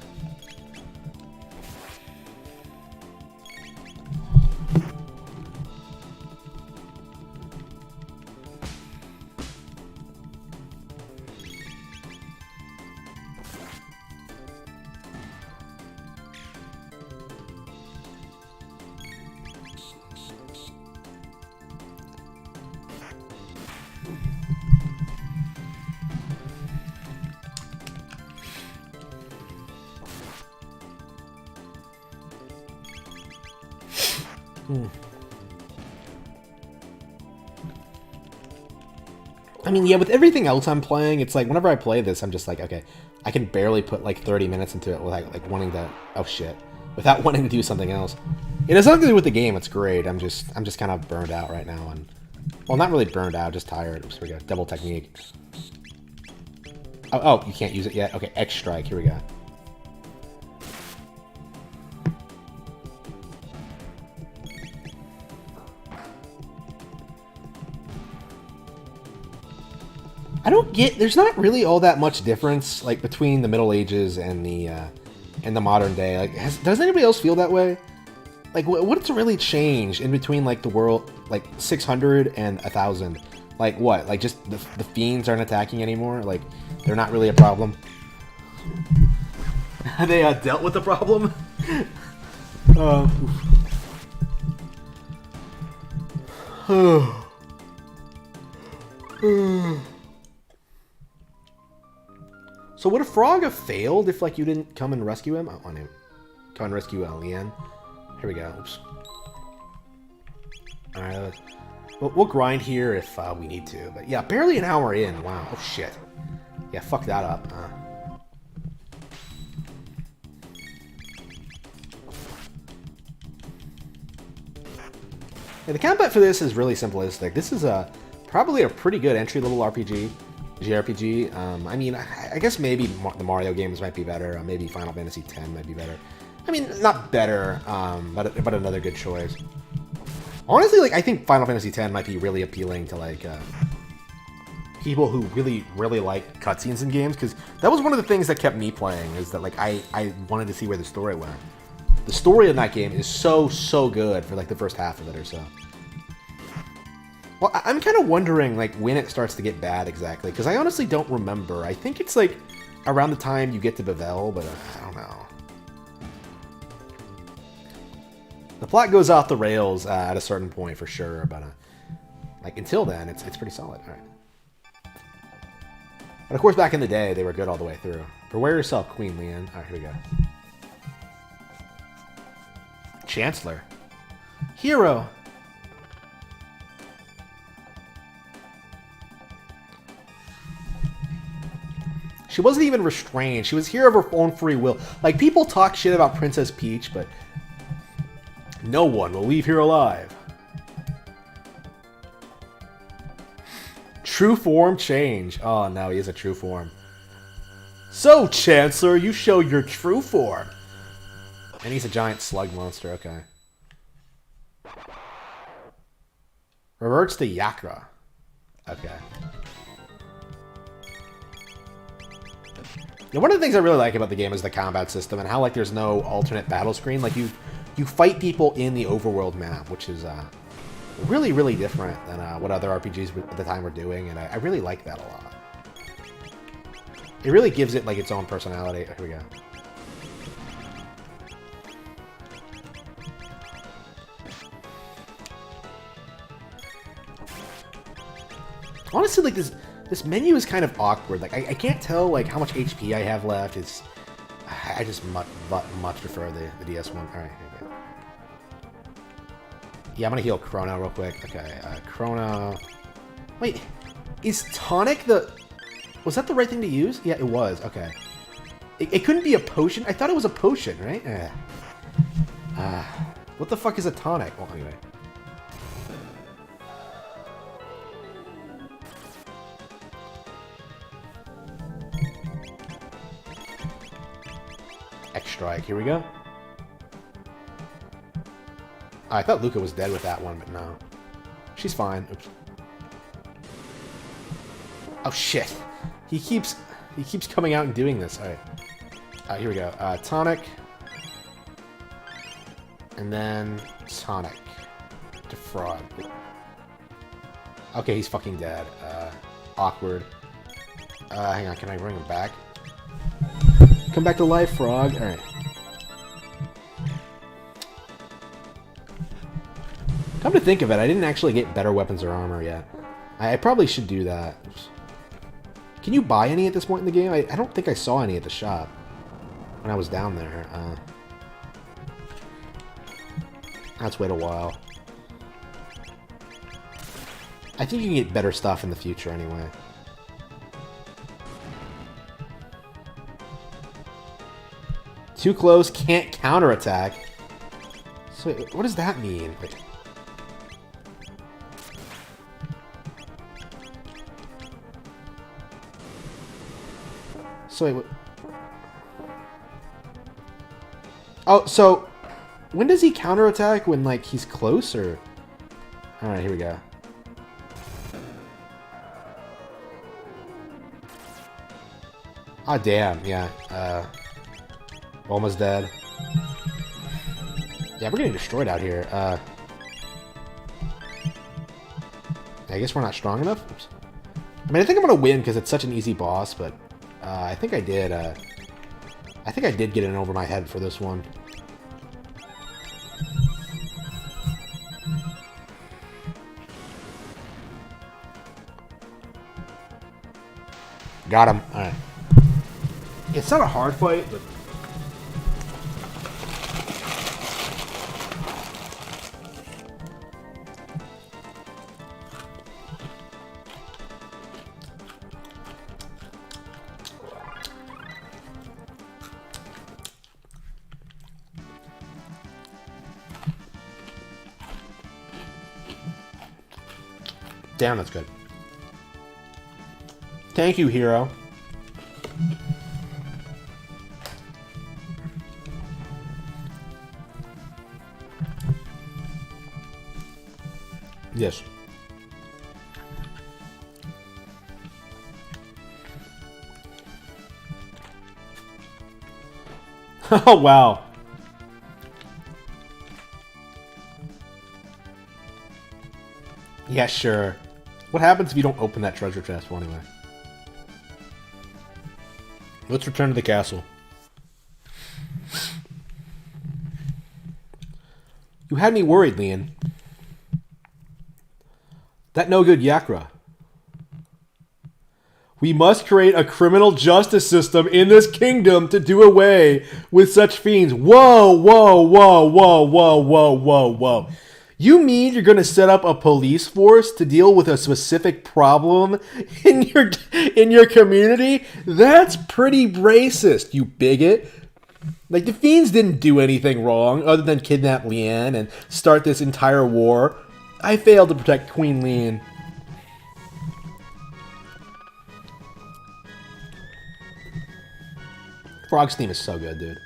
I mean, yeah, with everything else I'm playing, it's like whenever I play this, I'm just like, okay, I can barely put like 30 minutes into it without like wanting to, oh shit, without wanting to do something else. It has nothing to do with the game. It's great. I'm just kind of burned out right now, and well, not really burned out, just tired. Oops, here we go. Double technique. Oh, you can't use it yet. Okay, X strike. Here we go. I don't get. There's not really all that much difference, like between the Middle Ages and the modern day. Like, does anybody else feel that way? Like, what's really changed in between like the world, like 600 and 1000? Like what? Like just the fiends aren't attacking anymore? Like they're not really a problem? They dealt with the problem. So would a frog have failed if like you didn't come and rescue him? I want to come and rescue Leanne. Here we go. Oops. All right, we'll grind here if we need to. But yeah, barely an hour in. Wow. Oh shit. Yeah, fuck that up. Yeah, the combat for this is really simplistic. This is probably a pretty good entry-level RPG. JRPG. I mean, I guess maybe the Mario games might be better. Maybe Final Fantasy X might be better. I mean, not better, but another good choice. Honestly, like I think Final Fantasy X might be really appealing to like people who really like cutscenes in games, because that was one of the things that kept me playing. Is that like I wanted to see where the story went. The story in that game is so good for like the first half of it or so. Well, I'm kind of wondering, like, when it starts to get bad exactly, because I honestly don't remember. I think it's, like, around the time you get to Bevelle, but I don't know. The plot goes off the rails at a certain point, for sure, but, like, until then, it's pretty solid. All right. But, of course, back in the day, they were good all the way through. Beware yourself, Queen Leanne. All right, here we go. Chancellor. Hero. She wasn't even restrained. She was here of her own free will. Like, people talk shit about Princess Peach, but no one will leave here alive. True form change. Oh, no, he is a true form. So, Chancellor, you show your true form. And he's a giant slug monster, okay. Reverts to Yakra. Okay. Now, one of the things I really like about the game is the combat system and how like there's no alternate battle screen. Like you fight people in the overworld map, which is really different than what other RPGs at the time were doing, and I really like that a lot. It really gives it like its own personality. Here we go. Honestly, like this menu is kind of awkward. Like I can't tell like how much HP I have left. I just much prefer the DS one. All right, here we go. Yeah, I'm gonna heal Chrono real quick. Okay, Chrono. Wait, is tonic the? Was that the right thing to use? Yeah, it was. Okay. It couldn't be a potion. I thought it was a potion, right? What the fuck is a tonic? Well, anyway. X-Strike. Here we go. I thought Luca was dead with that one, but no. She's fine. Oops. Oh, shit. He keeps coming out and doing this. All right. Here we go. Tonic. And then Sonic. Defraud. Okay, he's fucking dead. Awkward. Hang on, can I bring him back? Come back to life, Frog. Alright. Come to think of it, I didn't actually get better weapons or armor yet. I probably should do that. Can you buy any at this point in the game? I don't think I saw any at the shop when I was down there. Let's wait a while. I think you can get better stuff in the future anyway. Too close, can't counterattack. So wait, what does that mean? Wait. So wait, what? Oh, so when does he counterattack? When like he's close, or? All right, here we go. Ah, damn, yeah. Almost dead. Yeah, we're getting destroyed out here. I guess we're not strong enough. Oops. I mean, I think I'm gonna win because it's such an easy boss, but I think I did. I think I did get in over my head for this one. Got him. All right. It's not a hard fight, but. Damn, that's good. Thank you, hero. Yes. Oh, wow. Yeah, sure. What happens if you don't open that treasure chest? Well, anyway. Let's return to the castle. You had me worried, Leon. That no good Yakra. We must create a criminal justice system in this kingdom to do away with such fiends. Whoa, whoa, whoa, whoa, whoa, whoa, whoa, whoa. You mean you're going to set up a police force to deal with a specific problem in your community? That's pretty racist, you bigot. Like, the fiends didn't do anything wrong other than kidnap Leanne and start this entire war. I failed to protect Queen Leanne. Frog's theme is so good, dude.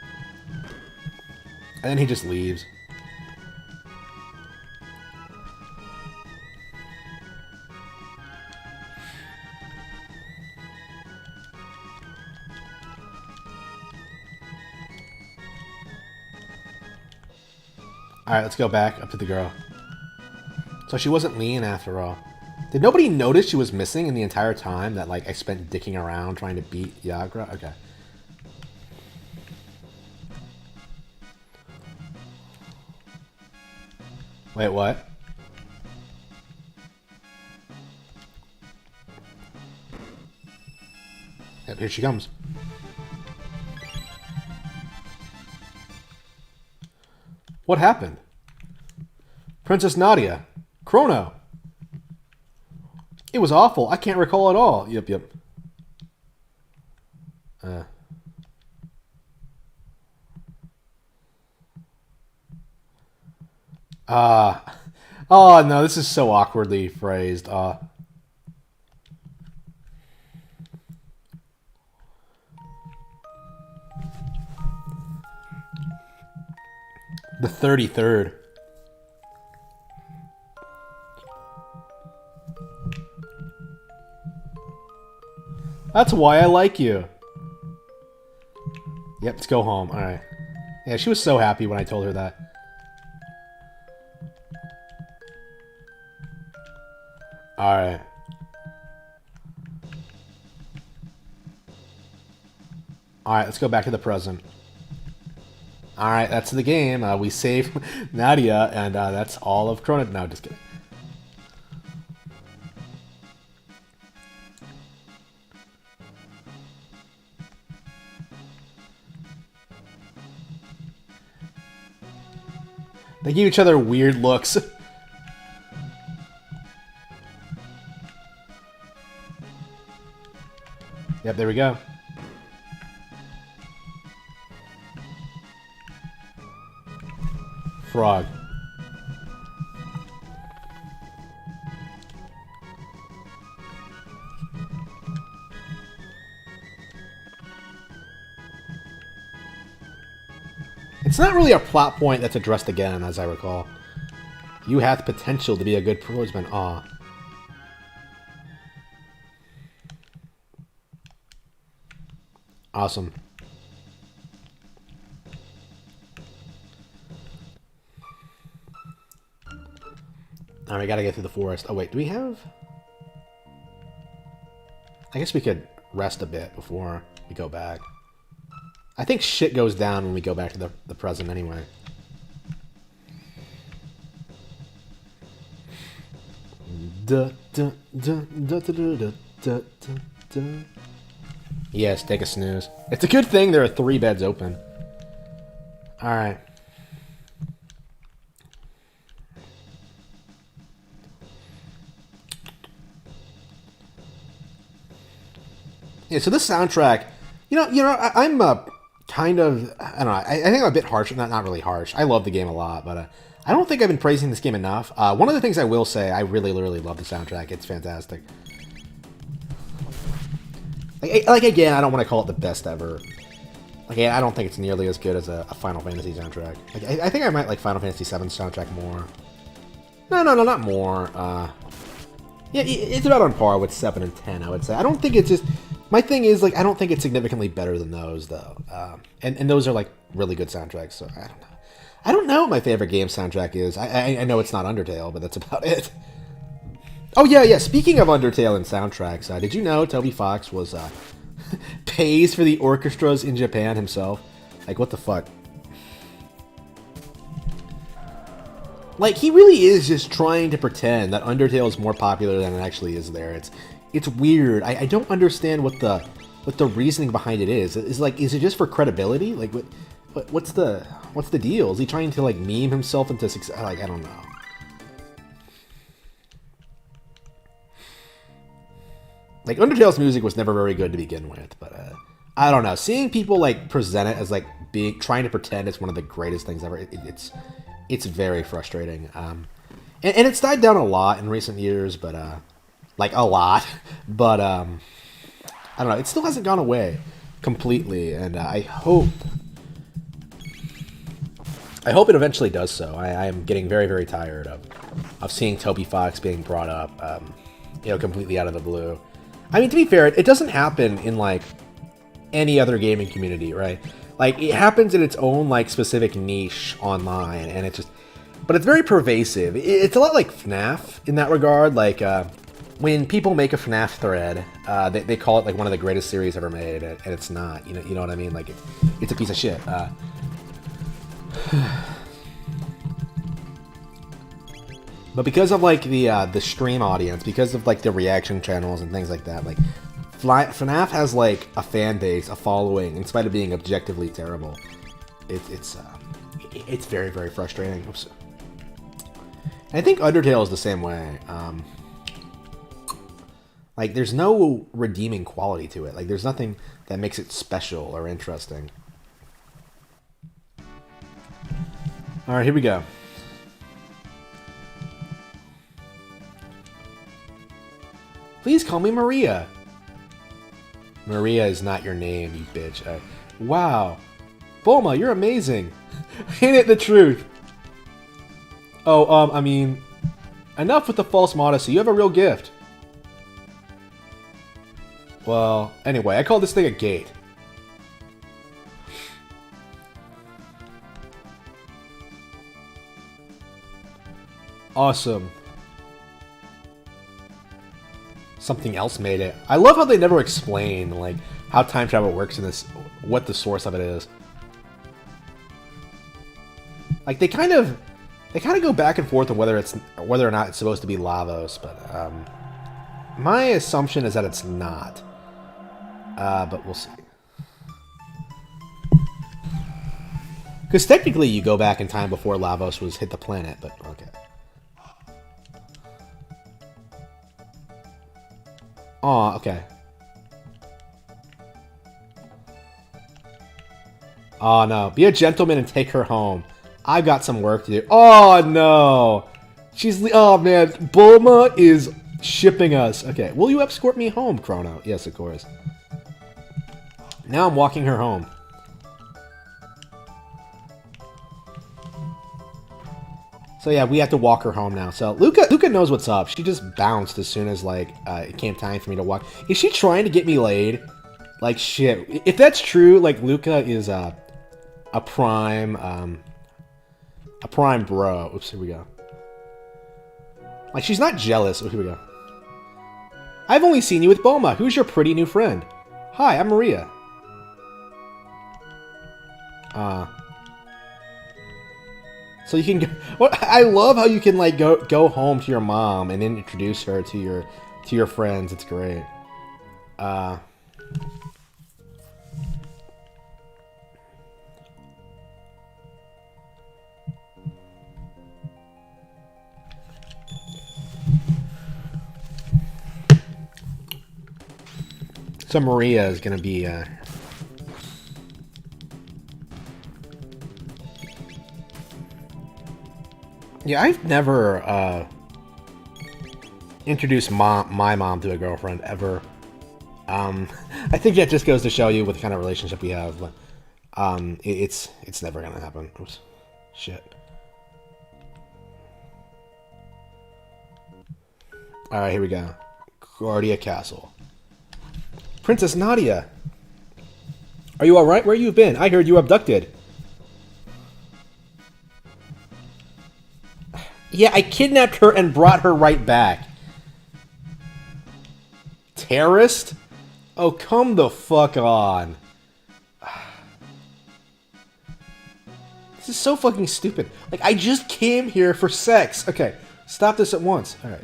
And then he just leaves. Alright, let's go back up to the girl. So she wasn't Leanne after all. Did nobody notice she was missing in the entire time that, like, I spent dicking around trying to beat Yagra? Okay. Wait, what? Yep, here she comes. What happened? Princess Nadia. Chrono. It was awful. I can't recall at all. Yep. Oh no, this is so awkwardly phrased. The 33rd. That's why I like you. Yep, let's go home. Alright. Yeah, she was so happy when I told her that. Alright. Alright, let's go back to the present. Alright, that's the game. We save Nadia, and that's all of Chrono. No, just kidding. They give each other weird looks. Yep, there we go. Frog. It's not really a plot point that's addressed again, as I recall. You have potential to be a good swordsman. Aw. Awesome. Alright, we gotta get through the forest. Oh, wait, do we have... I guess we could rest a bit before we go back. I think shit goes down when we go back to the present anyway. Yes, take a snooze. It's a good thing there are 3 beds open. Alright. Yeah, so this soundtrack, I'm kind of, I don't know, I think I'm a bit harsh, not really harsh. I love the game a lot, but I don't think I've been praising this game enough. One of the things I will say, I really love the soundtrack. It's fantastic. Like again, I don't want to call it the best ever. Like, I don't think it's nearly as good as a Final Fantasy soundtrack. Like, I think I might like Final Fantasy VII soundtrack more. No, not more. Yeah, it's about on par with 7 and 10, I would say. I don't think it's just... My thing is, like, I don't think it's significantly better than those, though. And those are, like, really good soundtracks, so I don't know. I don't know what my favorite game soundtrack is. I know it's not Undertale, but that's about it. Oh, yeah, speaking of Undertale and soundtracks, did you know Toby Fox was, pays for the orchestras in Japan himself? Like, what the fuck? Like, he really is just trying to pretend that Undertale is more popular than it actually is there. It's weird. I don't understand what the reasoning behind it is. Is it just for credibility? Like, what's the deal? Is he trying to, like, meme himself into success? Like, I don't know. Like, Undertale's music was never very good to begin with, but I don't know. Seeing people, like, present it as, like, trying to pretend it's one of the greatest things ever, it's very frustrating. And it's died down a lot in recent years, but like a lot. But I don't know. It still hasn't gone away completely, and I hope it eventually does so. I am getting very tired of seeing Toby Fox being brought up, completely out of the blue. I mean, to be fair, it doesn't happen in, like, any other gaming community, right? Like, it happens in its own, like, specific niche online, and but it's very pervasive. It's a lot like FNAF in that regard. Like, when people make a FNAF thread, they call it, like, one of the greatest series ever made, and it's not. You know what I mean? Like, it's a piece of shit. But because of, like, the stream audience, because of, like, the reaction channels and things like that, like, FNAF has, like, a fan base, a following, in spite of being objectively terrible. It's very frustrating. Oops. And I think Undertale is the same way. Like, there's no redeeming quality to it. Like, there's nothing that makes it special or interesting. Alright, here we go. Please call me Maria. Maria is not your name, you bitch. Wow. Bulma, you're amazing. Ain't it the truth? Oh, I mean... Enough with the false modesty. You have a real gift. Well, anyway, I call this thing a gate. Awesome. Something else made it. I love how they never explain, like, how time travel works in this, what the source of it is. Like, they kind of go back and forth on whether or not it's supposed to be Lavos, but my assumption is that it's not. But we'll see. Because technically you go back in time before Lavos was hit the planet, but okay. Aw, okay. Oh no. Be a gentleman and take her home. I've got some work to do. Oh no. Oh man. Bulma is shipping us. Okay. Will you escort me home, Chrono? Yes, of course. Now I'm walking her home. So yeah, we have to walk her home now. So Luca knows what's up. She just bounced as soon as like it came time for me to walk. Is she trying to get me laid? Like shit. If that's true, like Luca is a prime bro. Oops, here we go. Like she's not jealous. Oh, here we go. I've only seen you with Bulma. Who's your pretty new friend? Hi, I'm Maria. So you can go, I love how you can like go home to your mom and then introduce her to your friends. It's great. So Maria is gonna be yeah, I've never introduced my mom to a girlfriend ever. I think that just goes to show you what kind of relationship we have. But, it's never gonna happen. Oops, shit. All right, here we go. Guardia Castle. Princess Nadia, are you all right? Where you been? I heard you abducted. Yeah, I kidnapped her and brought her right back. Terrorist? Oh, come the fuck on. This is so fucking stupid. Like, I just came here for sex. Okay, stop this at once. Alright.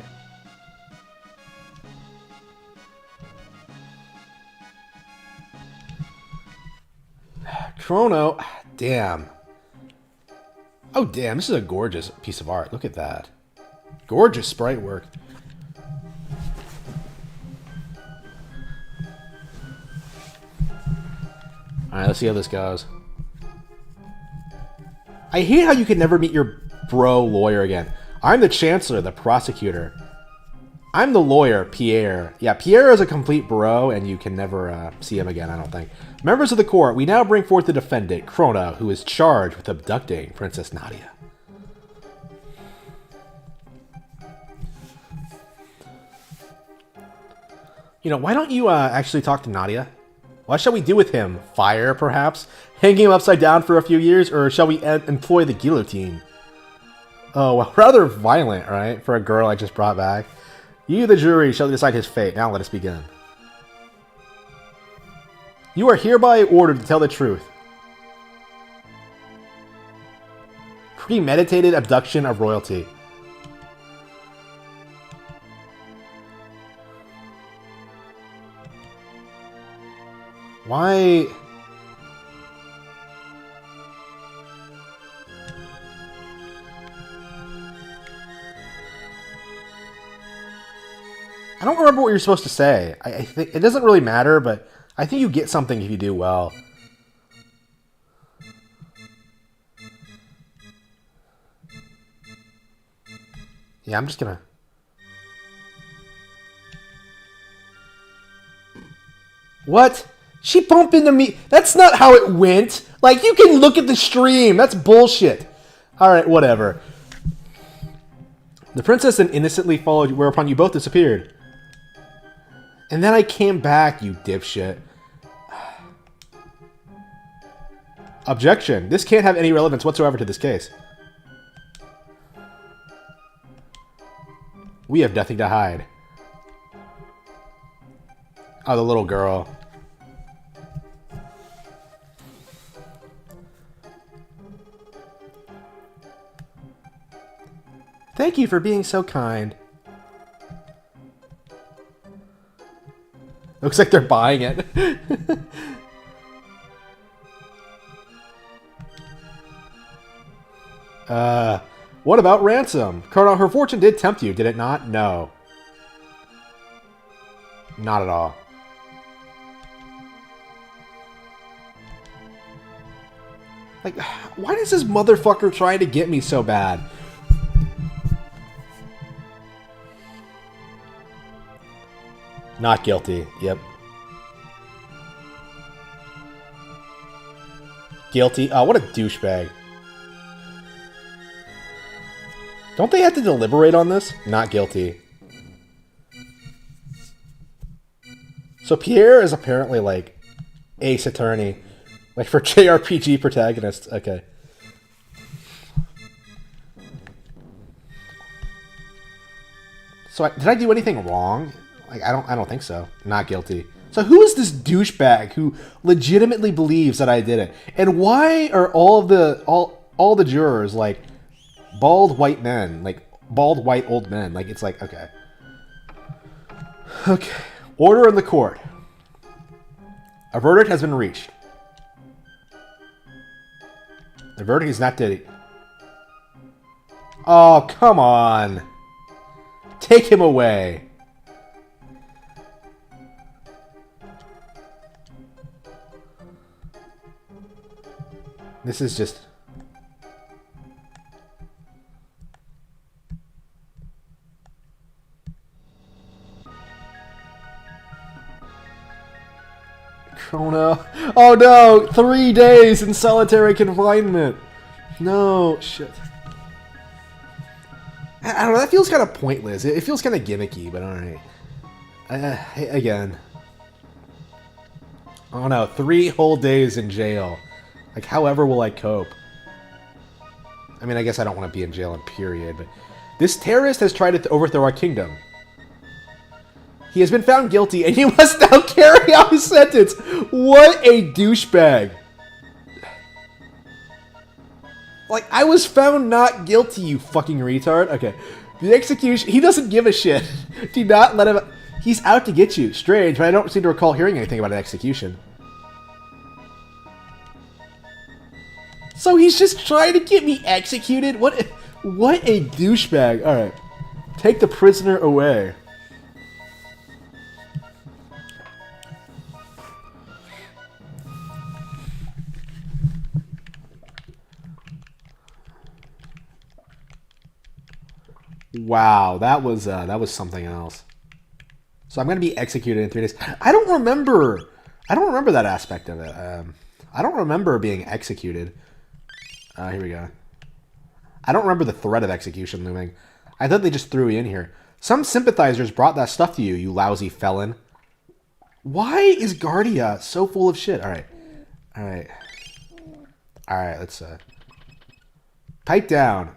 Chrono. Damn. Oh, damn, this is a gorgeous piece of art. Look at that. Gorgeous sprite work. Alright, let's see how this goes. I hate how you can never meet your bro lawyer again. I'm the chancellor, the prosecutor. I'm the lawyer, Pierre. Yeah, Pierre is a complete bro, and you can never see him again, I don't think. Members of the court, we now bring forth the defendant, Chrono, who is charged with abducting Princess Nadia. You know, why don't you actually talk to Nadia? What shall we do with him? Fire, perhaps? Hang him upside down for a few years, or shall we employ the guillotine? Oh, well, rather violent, right? For a girl I just brought back. You, the jury, shall decide his fate. Now let us begin. You are hereby ordered to tell the truth. Premeditated abduction of royalty. Why? I don't remember what you're supposed to say. I think it doesn't really matter, but I think you get something if you do well. Yeah, I'm just gonna... What? She bumped into me. That's not how it went. Like, you can look at the stream. That's bullshit. Alright, whatever. The princess then innocently followed you, whereupon you both disappeared. And then I came back, you dipshit. Objection. This can't have any relevance whatsoever to this case. We have nothing to hide. Oh, the little girl. Thank you for being so kind. Looks like they're buying it. What about ransom? Colonel, her fortune did tempt you, did it not? No. Not at all. Like, why is this motherfucker trying to get me so bad? Not guilty. Yep. Guilty. Oh, what a douchebag. Don't they have to deliberate on this? Not guilty. So Pierre is apparently like Ace Attorney. Like for JRPG protagonists. Okay. So did I do anything wrong? Like I don't think so. Not guilty. So who is this douchebag who legitimately believes that I did it? And why are all the jurors like bald white men, like bald white old men? Like it's like okay. Okay. Order in the court. A verdict has been reached. The verdict is not guilty. Oh, come on. Take him away. This is just... Chrono. Oh no! 3 days in solitary confinement! No, shit. I don't know, that feels kind of pointless. It feels kind of gimmicky, but alright. Again. Oh no, 3 whole days in jail. Like, however will I cope? I mean, I guess I don't want to be in jail in period, but... This terrorist has tried to overthrow our kingdom. He has been found guilty, and you must now carry out his sentence! What a douchebag! Like, I was found not guilty, you fucking retard. Okay. The execution... He doesn't give a shit. Do not let him... He's out to get you. Strange, but I don't seem to recall hearing anything about an execution. So he's just trying to get me executed? What a douchebag. Alright. Take the prisoner away. Wow, that was something else. So I'm gonna be executed in 3 days. I don't remember that aspect of it. I don't remember being executed. Here we go. I don't remember the threat of execution looming. I thought they just threw you in here. Some sympathizers brought that stuff to you, you lousy felon. Why is Guardia so full of shit? Alright. Alright. Alright, let's pipe down.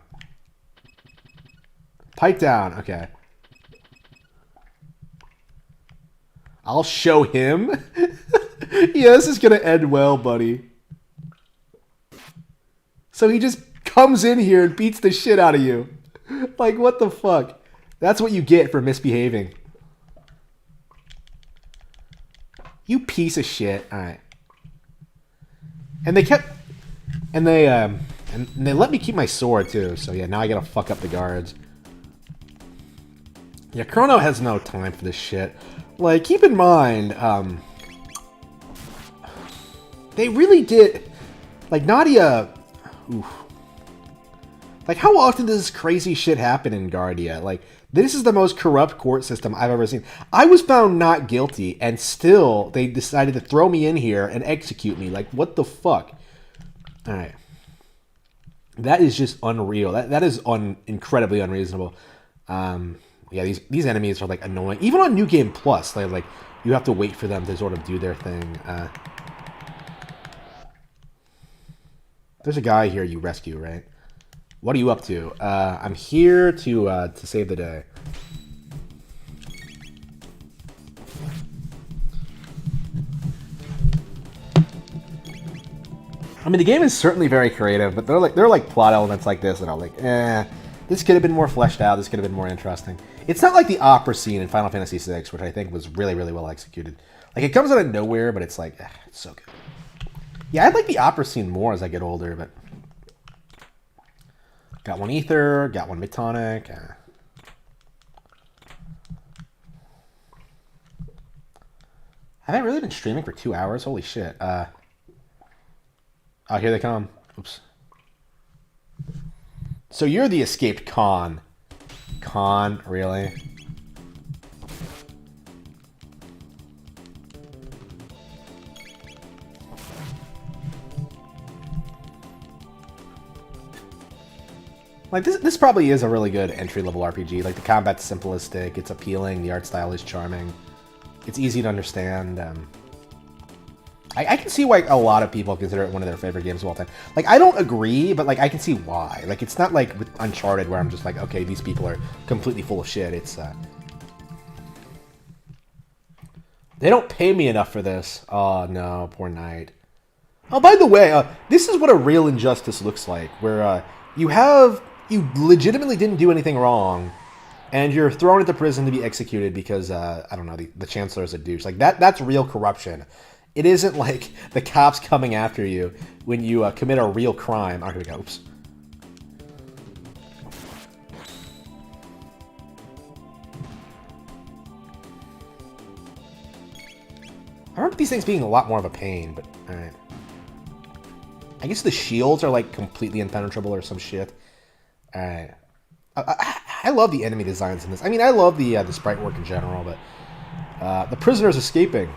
Pipe down, okay. I'll show him. Yeah, this is gonna end well, buddy. So he just comes in here and beats the shit out of you. Like, what the fuck? That's what you get for misbehaving. You piece of shit. Alright. And they kept... And they let me keep my sword, too. So, yeah, now I gotta fuck up the guards. Yeah, Chrono has no time for this shit. Like, keep in mind, they really did... Like, Nadia... Oof. Like, how often does this crazy shit happen in Guardia? Like, this is the most corrupt court system I've ever seen. I was found not guilty, and still they decided to throw me in here and execute me. Like, what the fuck? Alright. That is just unreal. That is incredibly unreasonable. Yeah, these enemies are, like, annoying. Even on New Game Plus, like you have to wait for them to sort of do their thing. There's a guy here you rescue, right? What are you up to? I'm here to save the day. I mean, the game is certainly very creative, but there are like plot elements like this that are like, this could have been more fleshed out. This could have been more interesting. It's not like the opera scene in Final Fantasy VI, which I think was really, really well executed. Like, it comes out of nowhere, but it's like, it's so good. Yeah, I'd like the opera scene more as I get older, but... Got one ether, got one Mitonic. Have I really been streaming for 2 hours? Holy shit. Oh, here they come. Oops. So you're the escaped Khan. Khan, really? Like, this probably is a really good entry-level RPG. Like, the combat's simplistic, it's appealing, the art style is charming. It's easy to understand. I can see why a lot of people consider it one of their favorite games of all time. Like, I don't agree, but, like, I can see why. Like, it's not like with Uncharted where I'm just like, okay, these people are completely full of shit. It's, They don't pay me enough for this. Oh, no, poor Knight. Oh, by the way, this is what a real injustice looks like, where you legitimately didn't do anything wrong, and you're thrown into prison to be executed because, I don't know, the chancellor is a douche. Like, that's real corruption. It isn't like the cops coming after you when you commit a real crime. Oh, here we go. Oops. I remember these things being a lot more of a pain, but alright. I guess the shields are like completely impenetrable or some shit. Alright. I love the enemy designs in this. I mean, I love the sprite work in general, but the prisoner's escaping.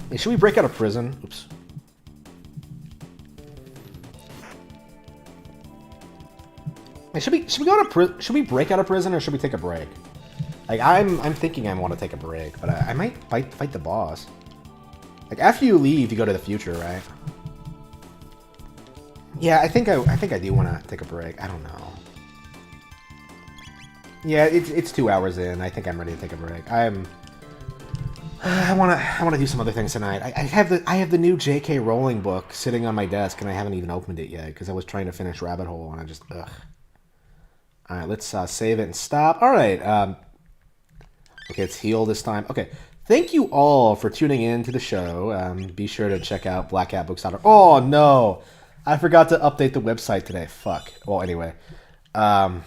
Hey, should we break out of prison? Oops. Hey, should we go to should we break out of prison or should we take a break? Like, I'm thinking I want to take a break, but I might fight the boss. Like, after you leave, you go to the future, right? Yeah, I think I do want to take a break. I don't know. Yeah, it's 2 hours in. I think I'm ready to take a break. I want to do some other things tonight. I have the new J.K. Rowling book sitting on my desk, and I haven't even opened it yet because I was trying to finish Rabbit Hole, and I just ugh. All right, let's save it and stop. All right. Okay, it's heal this time. Okay. Thank you all for tuning in to the show. Be sure to check out blackcatbooks.org. Oh, no. I forgot to update the website today. Fuck. Well, anyway.